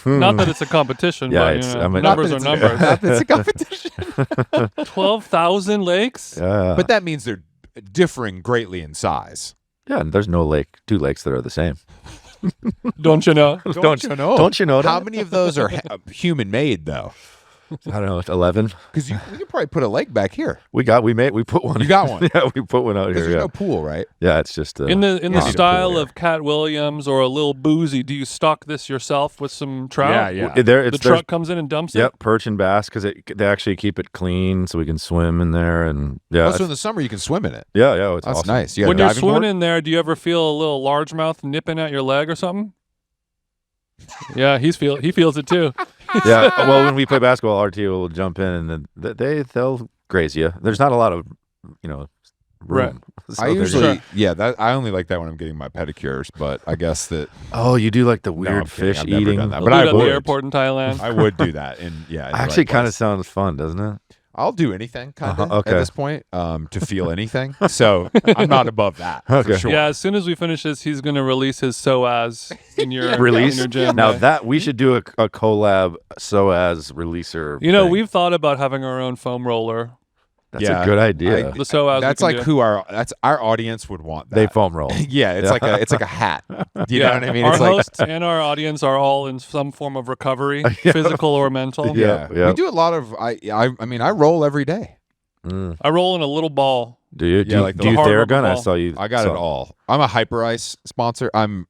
Not that it's a competition, Yeah, but numbers are numbers. Not that it's a competition. 12,000 lakes? Yeah. But that means they're differing greatly in size. Yeah, and there's no 2 lakes that are the same. Don't you know? Don't you know? Don't you know that? How many of those are human-made, though? I don't know, it's 11. Because we could probably put a lake back here. We put one. You got one? Yeah, we put one out here. Because there's Yeah. no pool, right? Yeah, it's just In the yeah. style of Cat Williams or a Lil Boozy, do you stock this yourself with some trout? Yeah. The truck comes in and dumps it? Yep, perch and bass, because they actually keep it clean so we can swim in there. And yeah, Also in the summer you can swim in it. yeah, it's That's awesome. nice. You got When a you're diving swimming board? in there, do you ever feel a little largemouth nipping at your leg or something? Yeah, he feels it too. Yeah, well, when we play basketball, RT will jump in and then they'll graze you. There's not a lot of room. Right. So I they're usually, just- I only like that when I'm getting my pedicures, but I guess that Oh, you do like the I'm weird kidding. fish I've never eating. done that, We'll but do I it at the would. airport in Thailand. I would do that. And yeah, in the Actually, right kind of place. sounds fun, doesn't it? I'll do anything kind of Okay. at this point to feel anything. So I'm not above that for Okay. sure. Yeah, as soon as we finish this, he's gonna release his SOAS in your Release in your gym. now yeah. that we should do a collab SOAS releaser. thing. We've thought about having our own foam roller. That's Yeah, a good idea. The SOAS. That's we can like do. that's our audience would want that. They foam roll. Yeah, it's like a hat. Do you know what I mean? Our It's like hosts and our audience are all in some form of recovery, physical or mental. Yeah. We do a lot of I mean I roll every day. I roll in a little ball. Do you? Yeah, like the do you hard Theragun? rubber I ball. saw you. I got it all. I'm a Hyper Ice sponsor. I'm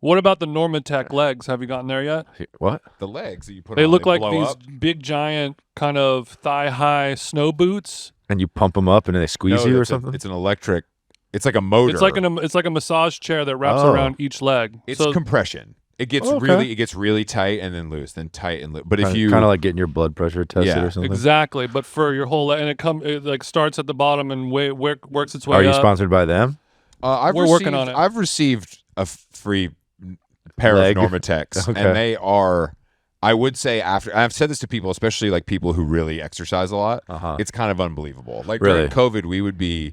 What about the Normatec legs? Have you gotten there yet? What? the legs that you put They on. look like blow these up. big, giant, kind of thigh-high snow boots. And you pump them up and they squeeze No, you or it's something? it's an electric. It's like a motor. It's like a massage chair that wraps Oh. around each leg. It's So compression. It gets Okay. really tight and then loose, then tight and loose. But if Kinda- you kind of like getting your blood pressure tested Yeah, or something. exactly, but for your whole leg, and it like starts at the bottom and works its way Are you up. sponsored by them? We're working on it. I've received a free pair Leg. of Normatecs, Okay. and they are. I would say I've said this to people, especially like people who really exercise a lot. Uh-huh. It's kind of unbelievable. Like Really? during COVID,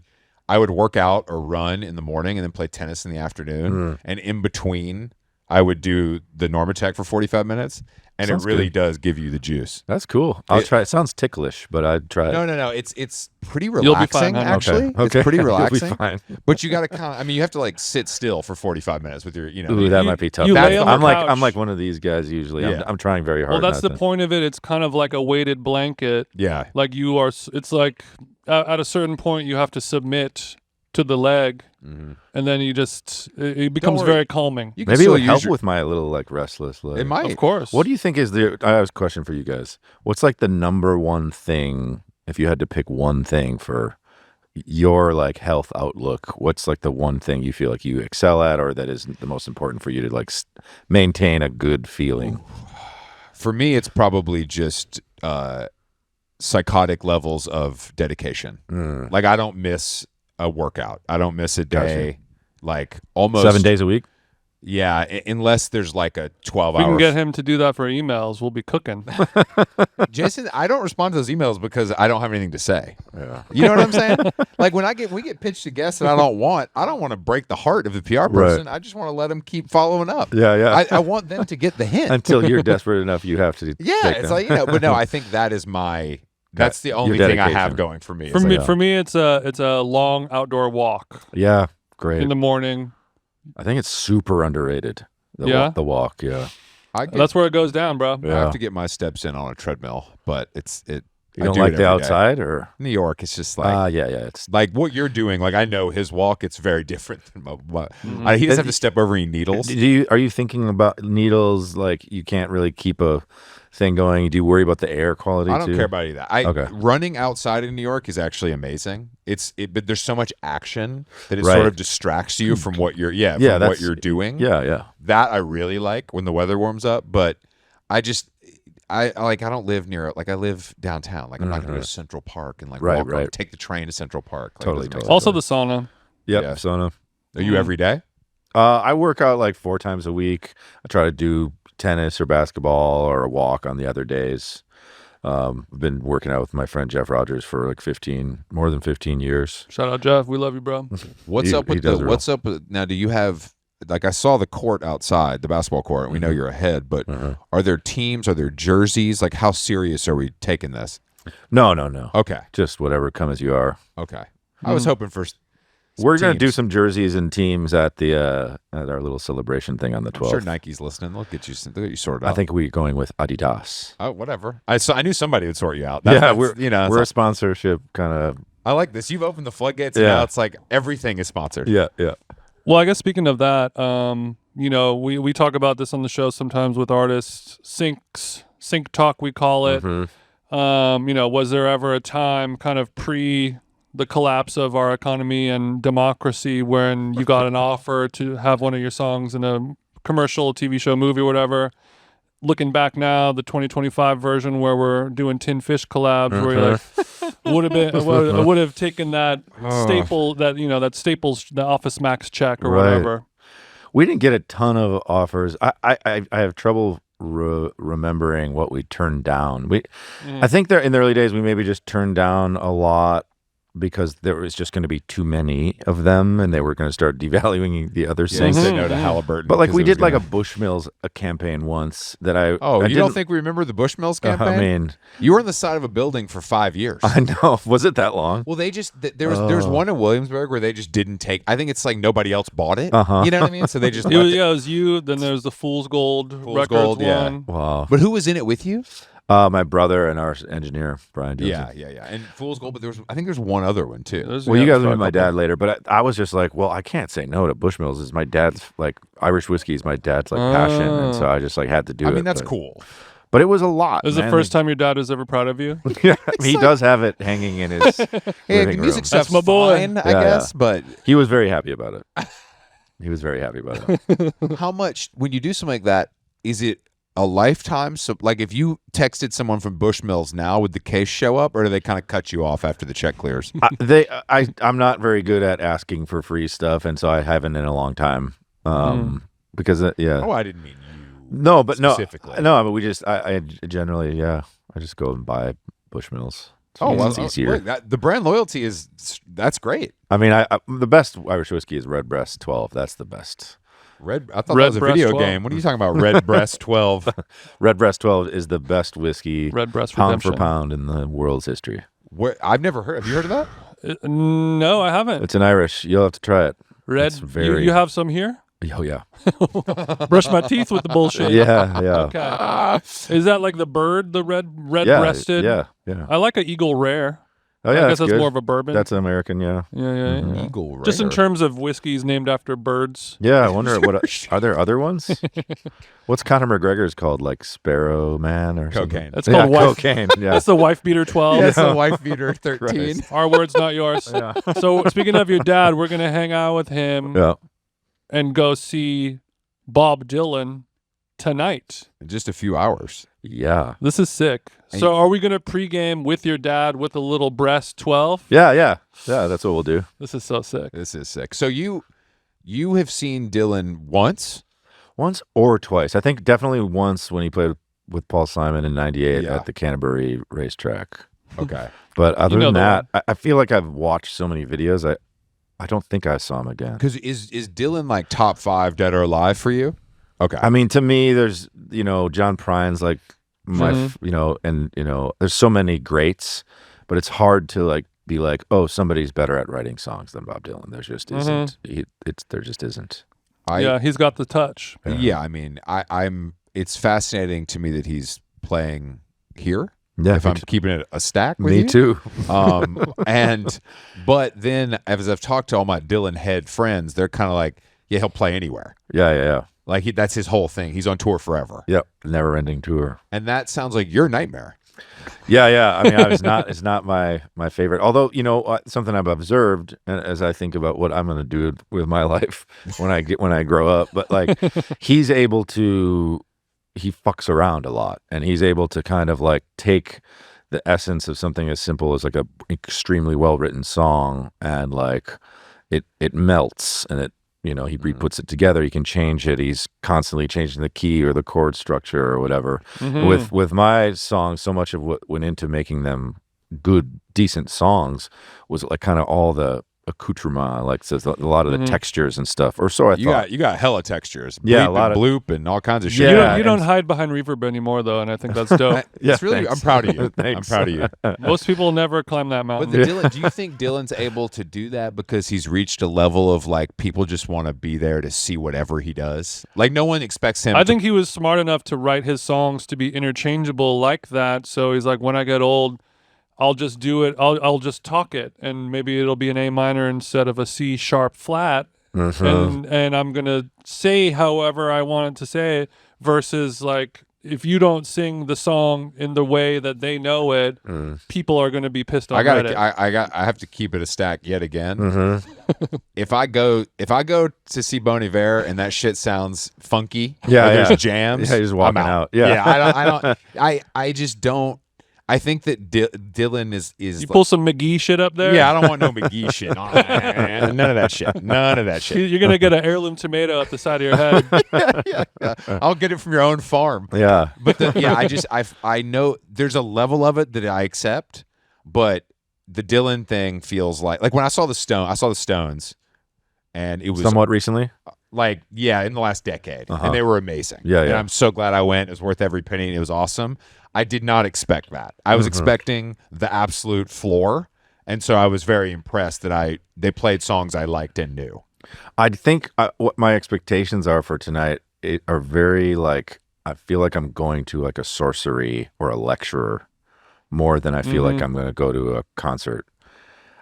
I would work out or run in the morning and then play tennis in the afternoon, and in between, I would do the Normatec for 45 minutes, and Sounds it really good. does give you the juice. That's cool. I'll try. It sounds ticklish, but I'd try it. No. It's pretty be fine, relaxing, honey. actually. Okay. It's pretty You'll be relaxing. fine. But you got to kind of, I mean, you have to like sit still for 45 minutes with your, Ooh, that might be tough. you lay on the I'm couch. like one of these guys usually. Yeah. I'm trying very hard. Well, that's the not to- point of it. It's kind of like a weighted blanket. yeah. Like you are. It's like at a certain point you have to submit to the leg, and then it becomes worry. very calming. You can Maybe it still would use help your- with my little like restless leg. It might. Of course. What do you think is I have a question for you guys. What's like the number one thing, if you had to pick one thing for your like health outlook, what's like the one thing you feel like you excel at or that is the most important for you to like maintain a good feeling? For me, it's probably just psychotic levels of dedication. Like I don't miss a workout. I don't miss a day. Gotcha. Like almost 7 days a week? Yeah, unless there's like a 12 We hour. can get him to do that for emails. We'll be cooking. Jason, I don't respond to those emails because I don't have anything to say. Yeah. You know what I'm saying? Like when we get pitched to guests that I don't want to break the heart of the PR person. I just want to let them keep following up. Yeah. I want them to get the hint. Until you're desperate enough, you have to Yeah, take it's them. like, but no, I think that is that's the only thing I have dedication. going for me. For me, it's a long outdoor walk Yeah, great. in the morning. I think it's super underrated. The walk, yeah. That's where it goes down, bro. I have to get my steps in on a treadmill, but You I don't do like it the every day. outside, or New York, it's just like yeah. It's like what you're doing. Like I know his walk; it's very different than he doesn't have to step over any needles. Are you thinking about needles? Like you can't really keep a thing going. Do you worry about the air quality? I don't too? care about any of that. Running outside in New York is actually amazing. But there's so much action that it sort of distracts you from what you're what you're doing. Yeah. That I really like when the weather warms up, but I don't live near it. Like I live downtown. Like I'm not going to go to Central Park and like walk over, take the train to Central Park. Like, Totally. Also the sauna. Yep, Yeah. sauna. Are you every day? I work out like 4 times a week. I try to do tennis or basketball or a walk on the other days. I've been working out with my friend Jeff Rogers for like more than 15 years. Shout out Jeff, we love you, bro. What's up with now? Do you have like I saw the court outside, the basketball court, and we know you're ahead, but are there teams, are there jerseys? Like how serious are we taking this? No. Okay. Just whatever come as you are. Okay. I was hoping for We're going to do some jerseys and teams at the at our little celebration thing on the 12th. I'm sure Nike's listening. They'll get you sorted out. I think we're going with Adidas. Oh, whatever. I knew somebody would sort you out. We're a sponsorship kind of. I like this. You've opened the floodgates, and now it's like everything is sponsored. Yeah. Well, I guess speaking of that, we talk about this on the show sometimes with artists. Sync talk, we call it. Was there ever a time kind of pre the collapse of our economy and democracy when you got an offer to have one of your songs in a commercial, TV show, movie, whatever? Looking back now, the 2025 version where we're doing Tin Fish collabs, where you're like, I would have taken that staple, that Staples, the Office Max check or whatever. We didn't get a ton of offers. I have trouble remembering what we turned down. I think in the early days we maybe just turned down a lot because there was just going to be too many of them, and they were going to start devaluing the other They syncs. said no to Halliburton. But like we did like a Bushmills campaign once that I. Oh, I you don't think we remember the Bushmills campaign? I mean, you were on the side of a building for 5 years. I know. Was it that long? Well, they just there's one in Williamsburg where they just didn't take. I think it's like nobody else bought it. You know what I mean? So they just it was you. Then there's the Fool's Gold Records one. Wow. But who was in it with you? My brother and our engineer, Brian Johnson. Yeah. And Fool's Gold, but I think there's one other one too. Well, you guys will meet my dad later, but I was just like, well, I can't say no to Bushmills. It's my dad's, like, Irish whiskey is my dad's, like, passion, and so I just, like, had to do it. I mean, that's cool. But it was a lot. This is the first time your dad was ever proud of you? Yeah, he does have it hanging in his living room. Music stuff's my boy. fine, I guess, but he was very happy about it. He was very happy about it. How much, when you do something like that, is it a lifetime? So, like, if you texted someone from Bushmills now, would the case show up, or do they kind of cut you off after the check clears? I'm not very good at asking for free stuff, and so I haven't in a long time. Because Oh, I didn't mean you. No, but specifically. No, but we just I generally I just go and buy Bushmills. It's easier. Look, the brand loyalty that's great. I mean, the best Irish whiskey is Redbreast 12. That's the best. I thought that was a video 12. game. What are you talking about? Redbreast 12. Redbreast 12 is the best whiskey, Redbreast pound Redemption. for pound, in the world's history. I've never heard. Have you heard of that? No, I haven't. It's an Irish. You'll have to try it. Red. You have some here? Oh yeah. Brush my teeth with the bullshit. Yeah. Okay. Is that like the bird, the red-breasted? Yeah. I like an Eagle Rare. Oh yeah, I guess that's good. more of a bourbon. That's American, yeah. Yeah. Eagle Rare. Just in terms of whiskeys named after birds. Yeah, I wonder are there other ones? What's Conor McGregor's called? Like Sparrow Man or Cocaine. That's called wife. Cocaine. Yeah. That's the Wife Beater 12. That's the Wife Beater 13. Our words, not yours. Yeah. So speaking of your dad, we're gonna hang out with him and go see Bob Dylan tonight. In just a few hours. Yeah. This is sick. So are we going to pregame with your dad with a little breast 12? Yeah, that's what we'll do. This is so sick. This is sick. So you have seen Dylan once? Once or twice. I think definitely once when he played with Paul Simon in '98 Yeah. at the Canterbury racetrack. Okay. But other You know than the that, I feel like I've watched so many videos. I don't think I saw him again. Because is Dylan like top 5 dead or alive for you? Okay. I mean, to me, there's John Prine's like my and there's so many greats, but it's hard to like be like, oh, somebody's better at writing songs than Bob Dylan. There just isn't. There just isn't. Yeah, he's got the touch. Yeah, I mean, I'm. It's fascinating to me that he's playing here. Yeah, if I'm keeping it a stack with me you. too. But then as I've talked to all my Dylan head friends, they're kind of like, yeah, he'll play anywhere. Yeah. Like that's his whole thing. He's on tour forever. Yep, never-ending tour. And that sounds like your nightmare. Yeah. I mean, it's not my favorite. Although, something I've observed as I think about what I'm going to do with my life when I grow up, but like he fucks around a lot, and he's able to kind of like take the essence of something as simple as like a extremely well-written song, and like it melts, and it he re-puts it together. He can change it. He's constantly changing the key or the chord structure or whatever. With my songs, so much of what went into making them good, decent songs was like kind of all the accoutrement, like says a lot of the textures and stuff. Or so I thought. You got hella textures. Yeah, Bleep a lot and bloop and all kinds of shit. You don't hide behind reverb anymore, though, and I think that's dope. It's really. Thanks. I'm proud of you. Thanks. I'm proud of you. Most people never climb that But mountain. do you think Dylan's able to do that because he's reached a level of like people just want to be there to see whatever he does? Like no one expects him. I think he was smart enough to write his songs to be interchangeable like that. So he's like, when I get old, I'll just do it. I'll just talk it, and maybe it'll be an A minor instead of a C sharp flat, and I'm gonna say however I want it to say. Versus like, if you don't sing the song in the way that they know it, people are gonna be pissed on Reddit. I have to keep it a stack yet again. If I go to see Bon Iver and that shit sounds funky, there's jams. Yeah, he's walking out. Yeah, I just don't. I think that Dylan is You like, pull some McGee shit up there. yeah, I don't want no McGee shit. None of that shit. None of that shit. You're gonna get an heirloom tomato at the side of your head. Yeah. I'll get it from your own farm. Yeah. But I know there's a level of it that I accept, but the Dylan thing feels like when I saw the Stones, and it was Somewhat recently. like in the last decade, and they were amazing. Yeah. And I'm so glad I went. It was worth every penny. And it was awesome. I did not expect that. I was expecting the absolute floor, and so I was very impressed that they played songs I liked and knew. I think what my expectations are for tonight are very like, I feel like I'm going to like a sorcery or a lecturer more than I feel like I'm going to go to a concert.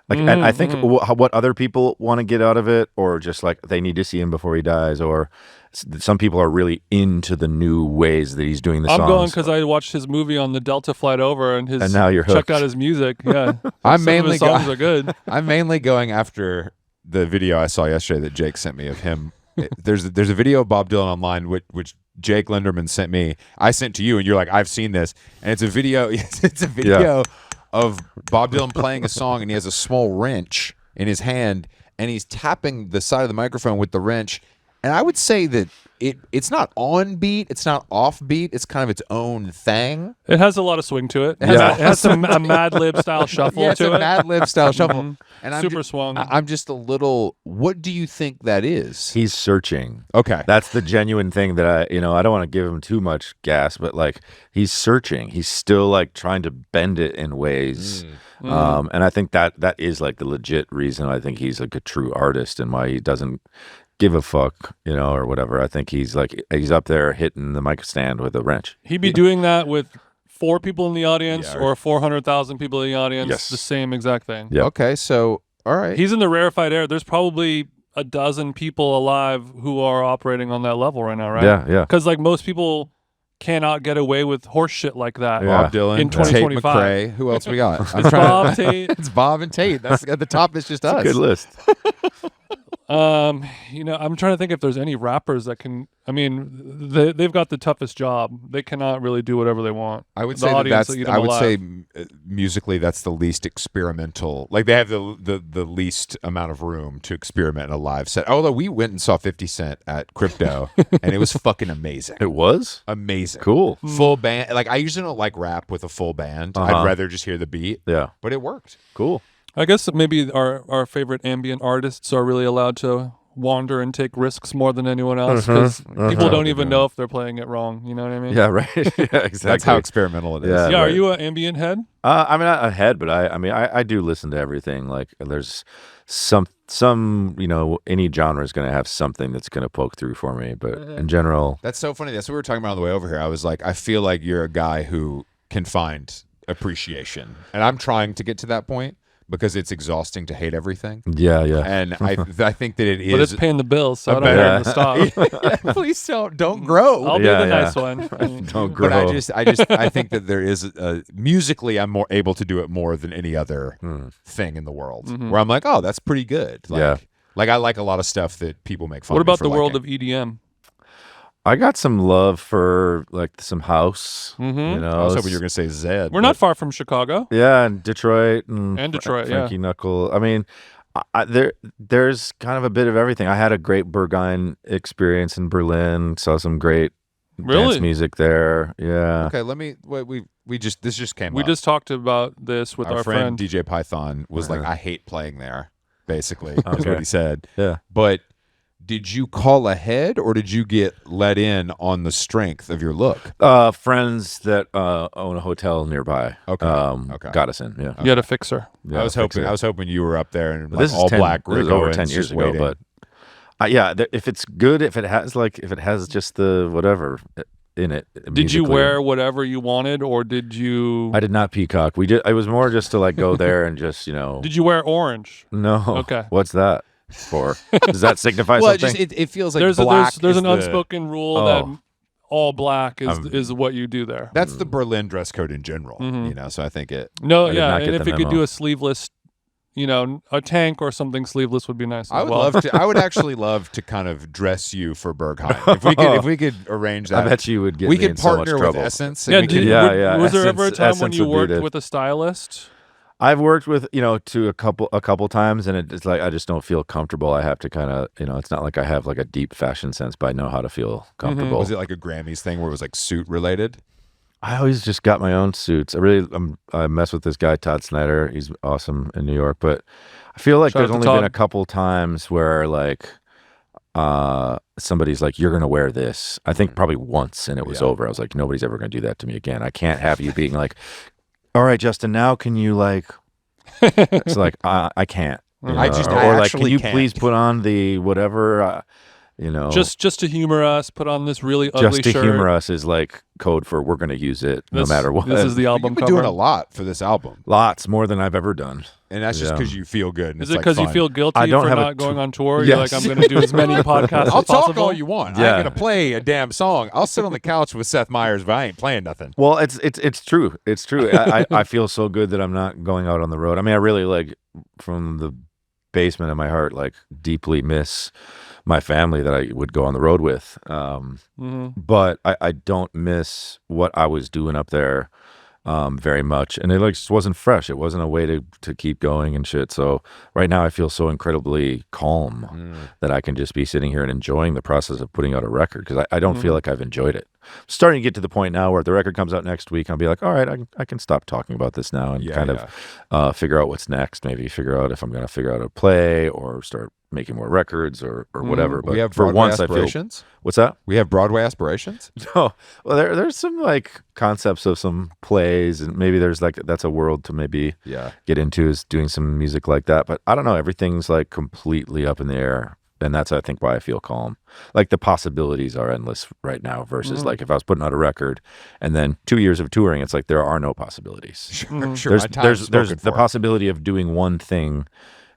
Like, and I think what other people want to get out of it, or just like they need to see him before he dies, or some people are really into the new ways that he's doing the songs. I'm going because I watched his movie on the Delta flight over, and now you're hooked. checked out his music. Yeah, I'm Some mainly of his songs are good. I'm mainly going after the video I saw yesterday that Jake sent me of him. There's a video of Bob Dylan online which Jake Linderman sent me. I sent to you, and you're like, I've seen this, and it's a video. It's a video of Bob Dylan playing a song, and he has a small wrench in his hand, and he's tapping the side of the microphone with the wrench. And I would say that it's not on beat, it's not off beat, it's kind of its own thing. It has a lot of swing to it. It has a Mad Lib style shuffle It's to a it. Mad Lib style shuffle. And Super swung. I'm just a little. What do you think that is? He's searching. Okay, that's the genuine thing that I don't want to give him too much gas, but like he's searching. He's still like trying to bend it in ways. And I think that is like the legit reason I think he's like a true artist and why he doesn't give a fuck, or whatever. I think he's up there hitting the mic stand with a wrench. He'd be doing that with 4 people in the audience or 400,000 people in the audience. Yes. The same exact thing. Yep. Okay, so all right. He's in the rarefied air. There's probably a dozen people alive who are operating on that level right now, right? Yeah. Because like most people cannot get away with horse shit like that. Bob Dylan, in Tate 2025. McRae. Who else we got? It's Bob, Tate. It's Bob and Tate. That's at the top. It's just us. Good list. I'm trying to think if there's any rappers that can. I mean, they've got the toughest job. They cannot really do whatever they want. I would The say audience that's. will eat 'em I would alive. say musically, that's the least experimental. Like they have the least amount of room to experiment in a live set. Although we went and saw 50 Cent at Crypto, and it was fucking amazing. It was Amazing. cool. Full band. Like I usually don't like rap with a full band. Uh-huh. I'd rather just hear the beat. Yeah, But it worked. cool. I guess maybe our favorite ambient artists are really allowed to wander and take risks more than anyone else because people don't even know if they're playing it wrong. You know what I mean? Yeah, right. Yeah, exactly. That's how experimental it is. Yeah. Yeah. Are right. you an ambient head? I'm not ahead, but I do listen to everything. Like there's some any genre is going to have something that's going to poke through for me. But in general, That's so funny. That's what we were talking about on the way over here. I was like, I feel like you're a guy who can find appreciation, and I'm trying to get to that point because it's exhausting to hate everything. yeah. And I think that it is. But it's paying the bills, so I don't better- want them to stop. Please don't grow. I'll be Yeah, the yeah. nice one. Don't grow. But I think that there is musically, I'm more able to do it more than any other thing in the world. Where I'm like, oh, that's pretty good. Like, Yeah. Like I like a lot of stuff that people make fun. What of me about for the world liking. of EDM? I got some love for like some house. You know, I was hoping you were going to say Zed. We're not far from Chicago. Yeah, and Detroit and Detroit, Frankie Knuckle. I mean, there's kind of a bit of everything. I had a great Berghain experience in Berlin. Saw some great Really? dance music there. Yeah. Okay, let me. This just came. We up. just talked about this with our friend. DJ Python was like, I hate playing there. Basically, is Okay. what he said. Yeah. But did you call ahead, or did you get let in on the strength of your look? Friends that own a hotel nearby. Okay. Okay. Got us in. Yeah. You had a fixer. Yeah, I was hoping you were up there and But this like, all is 10, black. this is Rico over and 10 years just ago. waiting. But if it's good, if it has just the whatever in it. Did you musically. wear whatever you wanted, or did you? I did not peacock. We did. It was more just to like go there and just Did you wear orange? No. Okay. What's that for? Does that signify well, something? it feels like There's black. there's is an the- unspoken rule Oh. that all black is what you do there. That's the Berlin dress code in general. You know, so I think it. No, I did yeah, not and get if the you could memo. do a sleeveless, a tank or something sleeveless would be nice. I as would well. love to. I would actually love to kind of dress you for Berghain. If we could arrange that. I bet you would get we me could in so much partner with trouble. Essence. And Yeah, we could, Yeah. Was there ever a Essence- time when Essence you would be worked the- with a stylist? I've worked with to a couple times, and it's like I just don't feel comfortable. I have to kind of it's not like I have like a deep fashion sense, but I know how to feel comfortable. Was it like a Grammys thing where it was like suit related? I always just got my own suits. I mess with this guy Todd Snyder. He's awesome in New York, but I feel like Shout out there's to only Todd. been a couple times where like somebody's like, you're gonna wear this. I think probably once, and it was over. I was like, nobody's ever gonna do that to me again. I can't have you being like, all right, Justin, now can you like? It's like I can't. You know? I or like, actually can you can't. please put on the whatever? Just to humor us, put on this really ugly just to shirt. humor us is like code for we're gonna use it no matter what. This is the album You've been cover. doing a lot for this album, Lots more than I've ever done. and that's just Yeah. because you feel good. And Is it's it like because you fun. feel guilty I don't for have a not going on tour? Yes. You're like, I'm going to do as many podcasts I'll as talk possible. all you want. I Yeah. ain't gonna play a damn song. I'll sit on the couch with Seth Meyers, but I ain't playing nothing. Well, it's true. It's true. I feel so good that I'm not going out on the road. I mean, I really like from the basement of my heart, like deeply miss my family that I would go on the road with. But I don't miss what I was doing up there very much, and it like just wasn't fresh. It wasn't a way to keep going and shit. So right now I feel so incredibly calm that I can just be sitting here and enjoying the process of putting out a record because I don't feel like I've enjoyed it. I'm starting to get to the point now where if the record comes out next week, I'll be like, all right, I can stop talking about this now and of figure out what's next. Maybe figure out if I'm going to figure out a play or start making more records or whatever. But we have for Broadway once, aspirations. I feel what's that? We have Broadway aspirations. No, well, there's some like concepts of some plays, and maybe there's like that's a world to maybe get into is doing some music like that. But I don't know, everything's like completely up in the air, and that's I think why I feel calm. Like the possibilities are endless right now versus like if I was putting out a record and then 2 years of touring, it's like there are no possibilities. Sure, There's the possibility of doing one thing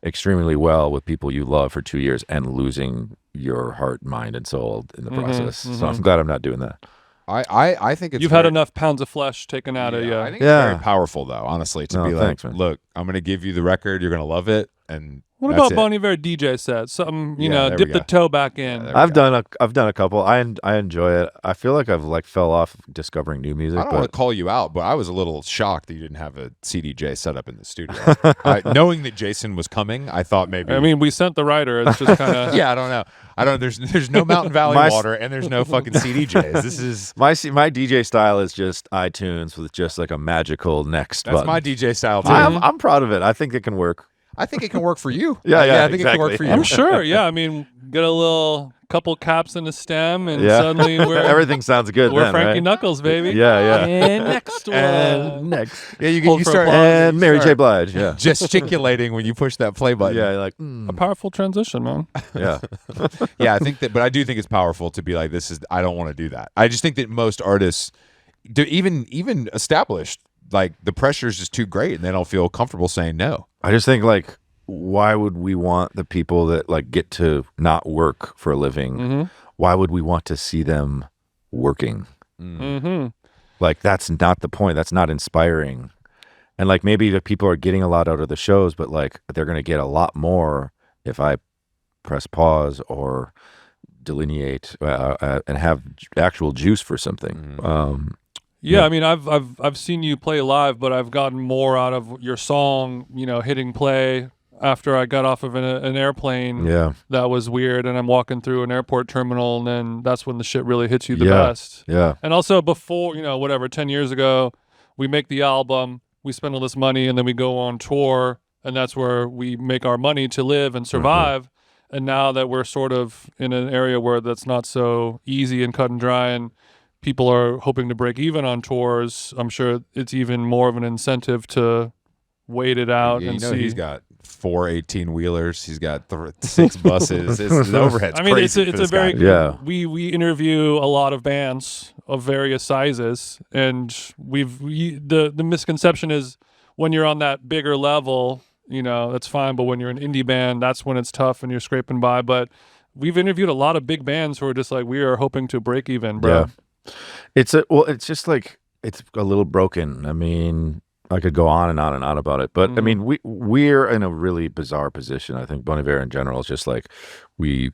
extremely well with people you love for 2 years and losing your heart, mind, and soul in the process. So I'm glad I'm not doing that. I think it's You've had enough pounds of flesh taken out of you. I think it's very powerful though, honestly, to No, be like, thanks, man. look, I'm gonna give you the record, you're gonna love it, and What That's about it. Bon Iver DJ sets? Something, you Yeah, know, there we dip the go. toe back in. there we I've done a couple. I enjoy it. I feel like I've like fell off discovering new music. I don't want to call you out, but I was a little shocked that you didn't have a CDJ set up in the studio. Knowing that Jason was coming, I thought maybe. I mean, we sent the writer. It's just kind of yeah, I don't know. There's no Mountain Valley water and there's no fucking CDJs. This is my DJ style is just iTunes with just like a magical next that's button. my DJ style too. I'm proud of it. I think it can work. I think it can work for you. Yeah, I think it can work exactly. for you. I'm sure. Yeah, I mean, get a couple caps in the stem, and Yeah. suddenly we're Everything sounds good. we're then, Frankie right? Knuckles, baby. Yeah. And next one. And next. Yeah, you Hold you for start applause. And Mary J. start Blige. Yeah. gesticulating when you push that play button. Yeah. Like. A powerful transition, man. Yeah. Yeah, I think that, but I do think it's powerful to be like, I don't want to do that. I just think that most artists, do even established, like the pressure is just too great, and they don't feel comfortable saying no. I just think like, why would we want the people that like get to not work for a living? Mm-hmm. Why would we want to see them working? Mm-hmm. Like that's not the point. That's not inspiring. And like maybe the people are getting a lot out of the shows, but like they're going to get a lot more if I press pause or delineate and have actual juice for something. Yeah, I mean, I've seen you play live, but I've gotten more out of your song. You know, hitting play after I got off of an airplane. Yeah. That was weird, and I'm walking through an airport terminal, and then that's when the shit really hits you the Yeah. best. Yeah. And also before, 10 years ago, we make the album, we spend all this money, and then we go on tour, and that's where we make our money to live and survive. And now that we're sort of in an area where that's not so easy and cut and dry, and people are hoping to break even on tours, I'm sure it's even more of an incentive to wait it out and see. He's got 4 18-wheelers. He's got 6 buses. The overhead's I mean, crazy. it's a very Yeah. We interview a lot of bands of various sizes, and the misconception is when you're on that bigger level, that's fine, but when you're an indie band, that's when it's tough and you're scraping by. But we've interviewed a lot of big bands who are just like, we are hoping to break even, bro. Yeah. It's just like it's a little broken. I mean, I could go on and on and on about it, but I mean, we're in a really bizarre position. I think Bon Iver in general is just like we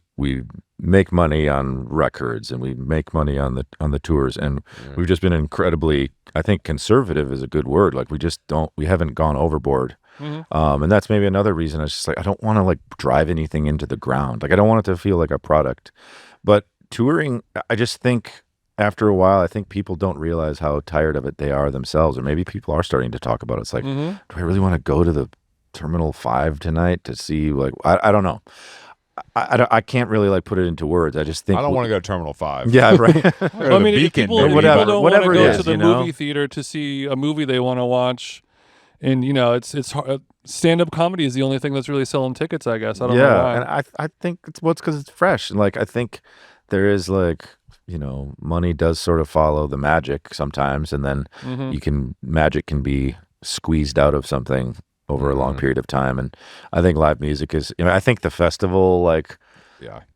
make money on records and we make money on the tours, and we've just been incredibly, I think conservative is a good word. Like we haven't gone overboard. And that's maybe another reason. It's just like I don't want to like drive anything into the ground. Like I don't want it to feel like a product. But touring, I just think after a while, I think people don't realize how tired of it they are themselves, or maybe people are starting to talk about it. It's like, do I really want to go to the Terminal 5 tonight to see like I don't know. I can't really like put it into words. I just think I don't want to go to Terminal 5. Yeah, right. I mean, if people maybe. don't Whatever want to it go is, to the you know? movie theater to see a movie they want to watch, and it's hard. Stand-up comedy is the only thing that's really selling tickets, I guess. I don't know why. And I think it's because it's fresh, and like I think there is like money does sort of follow the magic sometimes, and then magic can be squeezed out of something over a long period of time. And I think live music is, I think the festival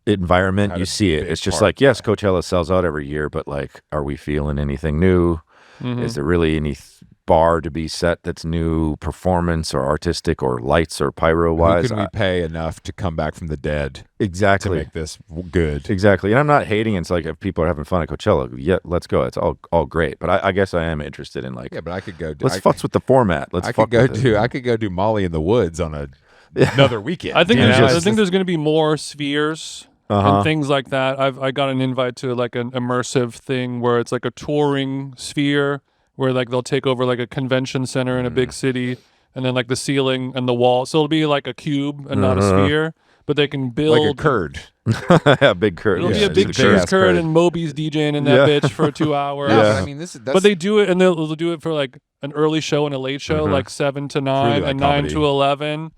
environment, you see it. It's just like, yes, Coachella sells out every year, but like, are we feeling anything new? Is there really any bar to be set that's new, performance or artistic or lights or pyro wise? Who can we pay enough to come back from the dead Exactly. to make this good? Exactly. And I'm not hating. It's like if people are having fun at Coachella, yeah, let's go. It's all great. But I guess I am interested in like, Yeah, but I could go. let's futz with the format. I could go do Molly in the Woods on another weekend. I think Yeah. there's going to be more spheres and things like that. I got an invite to like an immersive thing where it's like a touring sphere where like they'll take over like a convention center in a big city, and then like the ceiling and the wall. So it'll be like a cube and not a sphere, but they can build like a curd. yeah, big curd. It'll be Yeah, a big it's cheese big-ass curd, curd. and Moby's DJing in that bitch for 2 hours. No, Yeah. but I mean, that's But they do it, and they'll do it for like an early show and a late show, like 7 to 9 like and 9 comedy. to 11.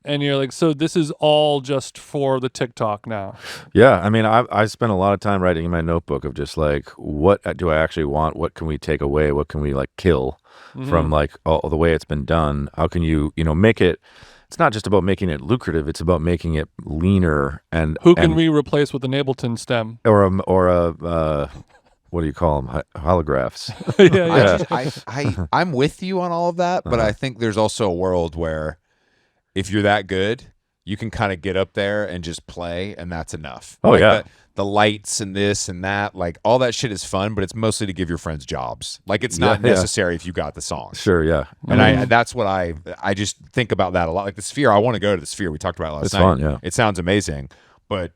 And you're like, so this is all just for the TikTok now. Yeah, I mean, I spent a lot of time writing in my notebook of just like, what do I actually want? What can we take away? What can we like kill from like all the way it's been done? How can you make it? It's not just about making it lucrative. It's about making it leaner and Who can we replace with an Ableton stem? or a what do you call them? Holographs. yeah. I'm with you on all of that, but I think there's also a world where if you're that good, you can kind of get up there and just play, and that's enough. Oh, yeah. The lights and this and that, like all that shit is fun, but it's mostly to give your friends jobs. Like it's not necessary if you got the songs. Sure, yeah. And that's what I just think about that a lot. Like the Sphere, I want to go to the Sphere. We talked about it last It's night. fun, yeah. It sounds amazing, but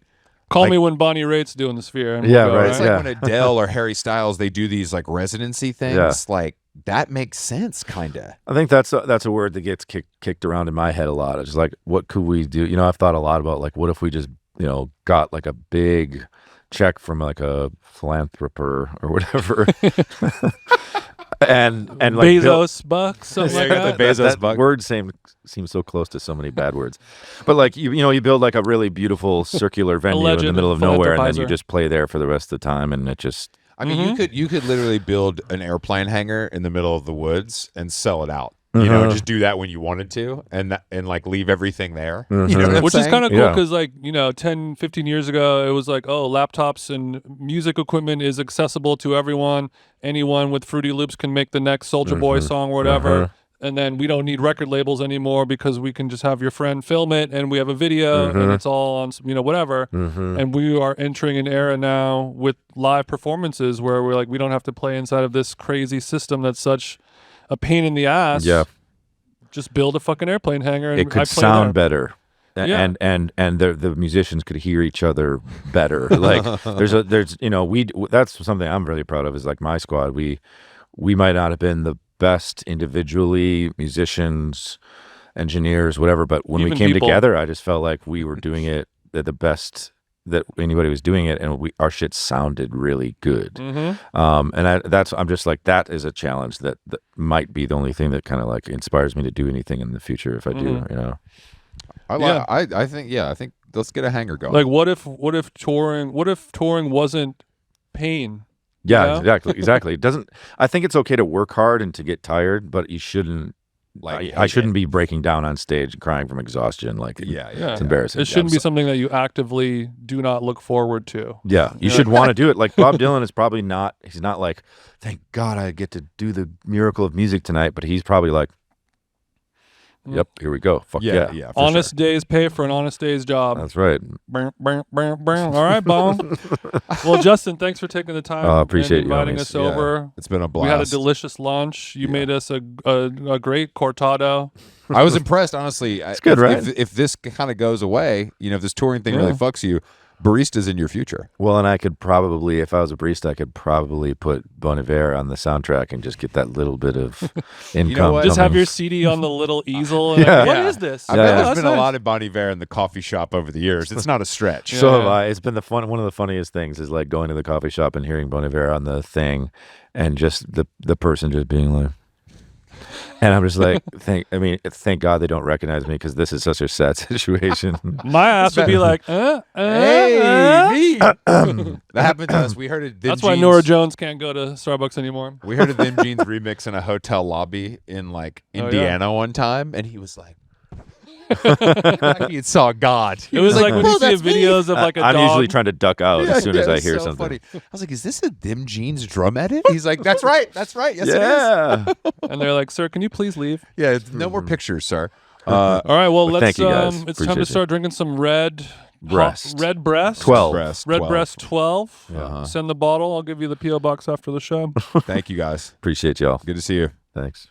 Call me when Bonnie Raitt's doing the Sphere. And Yeah, we'll go, right, it's like when Adele or Harry Styles, they do these like residency things. Yeah. Like that makes sense, kind of. I think that's a word that gets kicked around in my head a lot. It's like, what could we do? You know, I've thought a lot about like, what if we just, you know, got like a big check from like a philanthropist or whatever, and like Bezos bucks, something like that. Bezos that buck. word seems so close to so many bad words, but like you know, you build like a really beautiful circular venue in Alleged the middle of nowhere, and then you philanthropizer. just play there for the rest of the time, and it just I mean, you could literally build an airplane hangar in the middle of the woods and sell it out. You know, just do that when you wanted to, and like leave everything there. You know what I'm Which is saying? kind of cool Yeah. because, like, you know, 10, 15 years ago, it was like, oh, laptops and music equipment is accessible to everyone. Anyone with Fruity Loops can make the next Soulja Boy song or whatever. And then we don't need record labels anymore because we can just have your friend film it and we have a video and it's all on, you know, whatever. And we are entering an era now with live performances where we're like, we don't have to play inside of this crazy system that's such a pain in the ass. yeah, Just build a fucking airplane hangar and it I could play sound there. better. Yeah. And the musicians could hear each other better. Like there's you know, that's something I'm really proud of is like my squad. We might not have been the best individually, musicians, engineers, whatever, but when Even we came people. together, I just felt like we were doing it at the best that anybody was doing it, and our shit sounded really good. And I'm just like, that is a challenge that might be the only thing that kind of like inspires me to do anything in the future if I do, you know. I think let's get a hangar going. Like, what if touring wasn't pain? Yeah, Yeah. exactly. It doesn't. I think it's okay to work hard and to get tired, but you shouldn't. Like, I shouldn't be breaking down on stage and crying from exhaustion. Like, it's embarrassing. It shouldn't be something that you actively do not look forward to. Yeah, you should want to do it. Like Bob Dylan is probably not. He's not like, thank God I get to do the miracle of music tonight. But he's probably like, yep, here we go. Fuck yeah. for Honest days pay for an honest day's job. That's right. All right, Bone. Well, Justin, thanks for taking the time. Appreciate and you, inviting homies. us over. It's been a blast. We had a delicious lunch. You made us a great cortado. I was impressed, honestly. It's good, right? If this kind of goes away, you know, if this touring thing really fucks you, barista's in your future. Well, and I could probably, if I was a barista, I could probably put Bon Iver on the soundtrack and just get that little bit of income. what? Just have coming. your CD on the little easel. And Yeah. like, what Yeah. is this? I bet Yeah. there's been nice. a lot of Bon Iver in the coffee shop over the years. It's not a stretch. So Yeah. have I. It's been one of the funniest things is like going to the coffee shop and hearing Bon Iver on the thing, and just the person just being like, and I'm just like, thank God they don't recognize me because this is such a sad situation. My ass would be like, Hey, me. That happened to us. We heard it. That's why Nora Jones can't go to Starbucks anymore. We heard a Them Jeans remix in a hotel lobby in like Indiana one time, and he was like, like he saw God. It was like when you "Whoa, see that's me." videos of like a I'm dog. usually trying to duck out as soon as I hear so something. funny. I was like, "Is this a Them Jeans drum edit?" He's like, "That's right, that's right. Yes, Yeah. and they're like, "Sir, can you please leave?" it is." Yeah, no more pictures, sir. All right, well, let's. thank you, guys. It's Appreciate time to it. start drinking some red Breast. Red breast. 12. Breast, Red 12. breast 12. Uh-huh. Send the bottle. I'll give you the PO box after the show. Thank you, guys. Appreciate y'all. Good to see you. Thanks.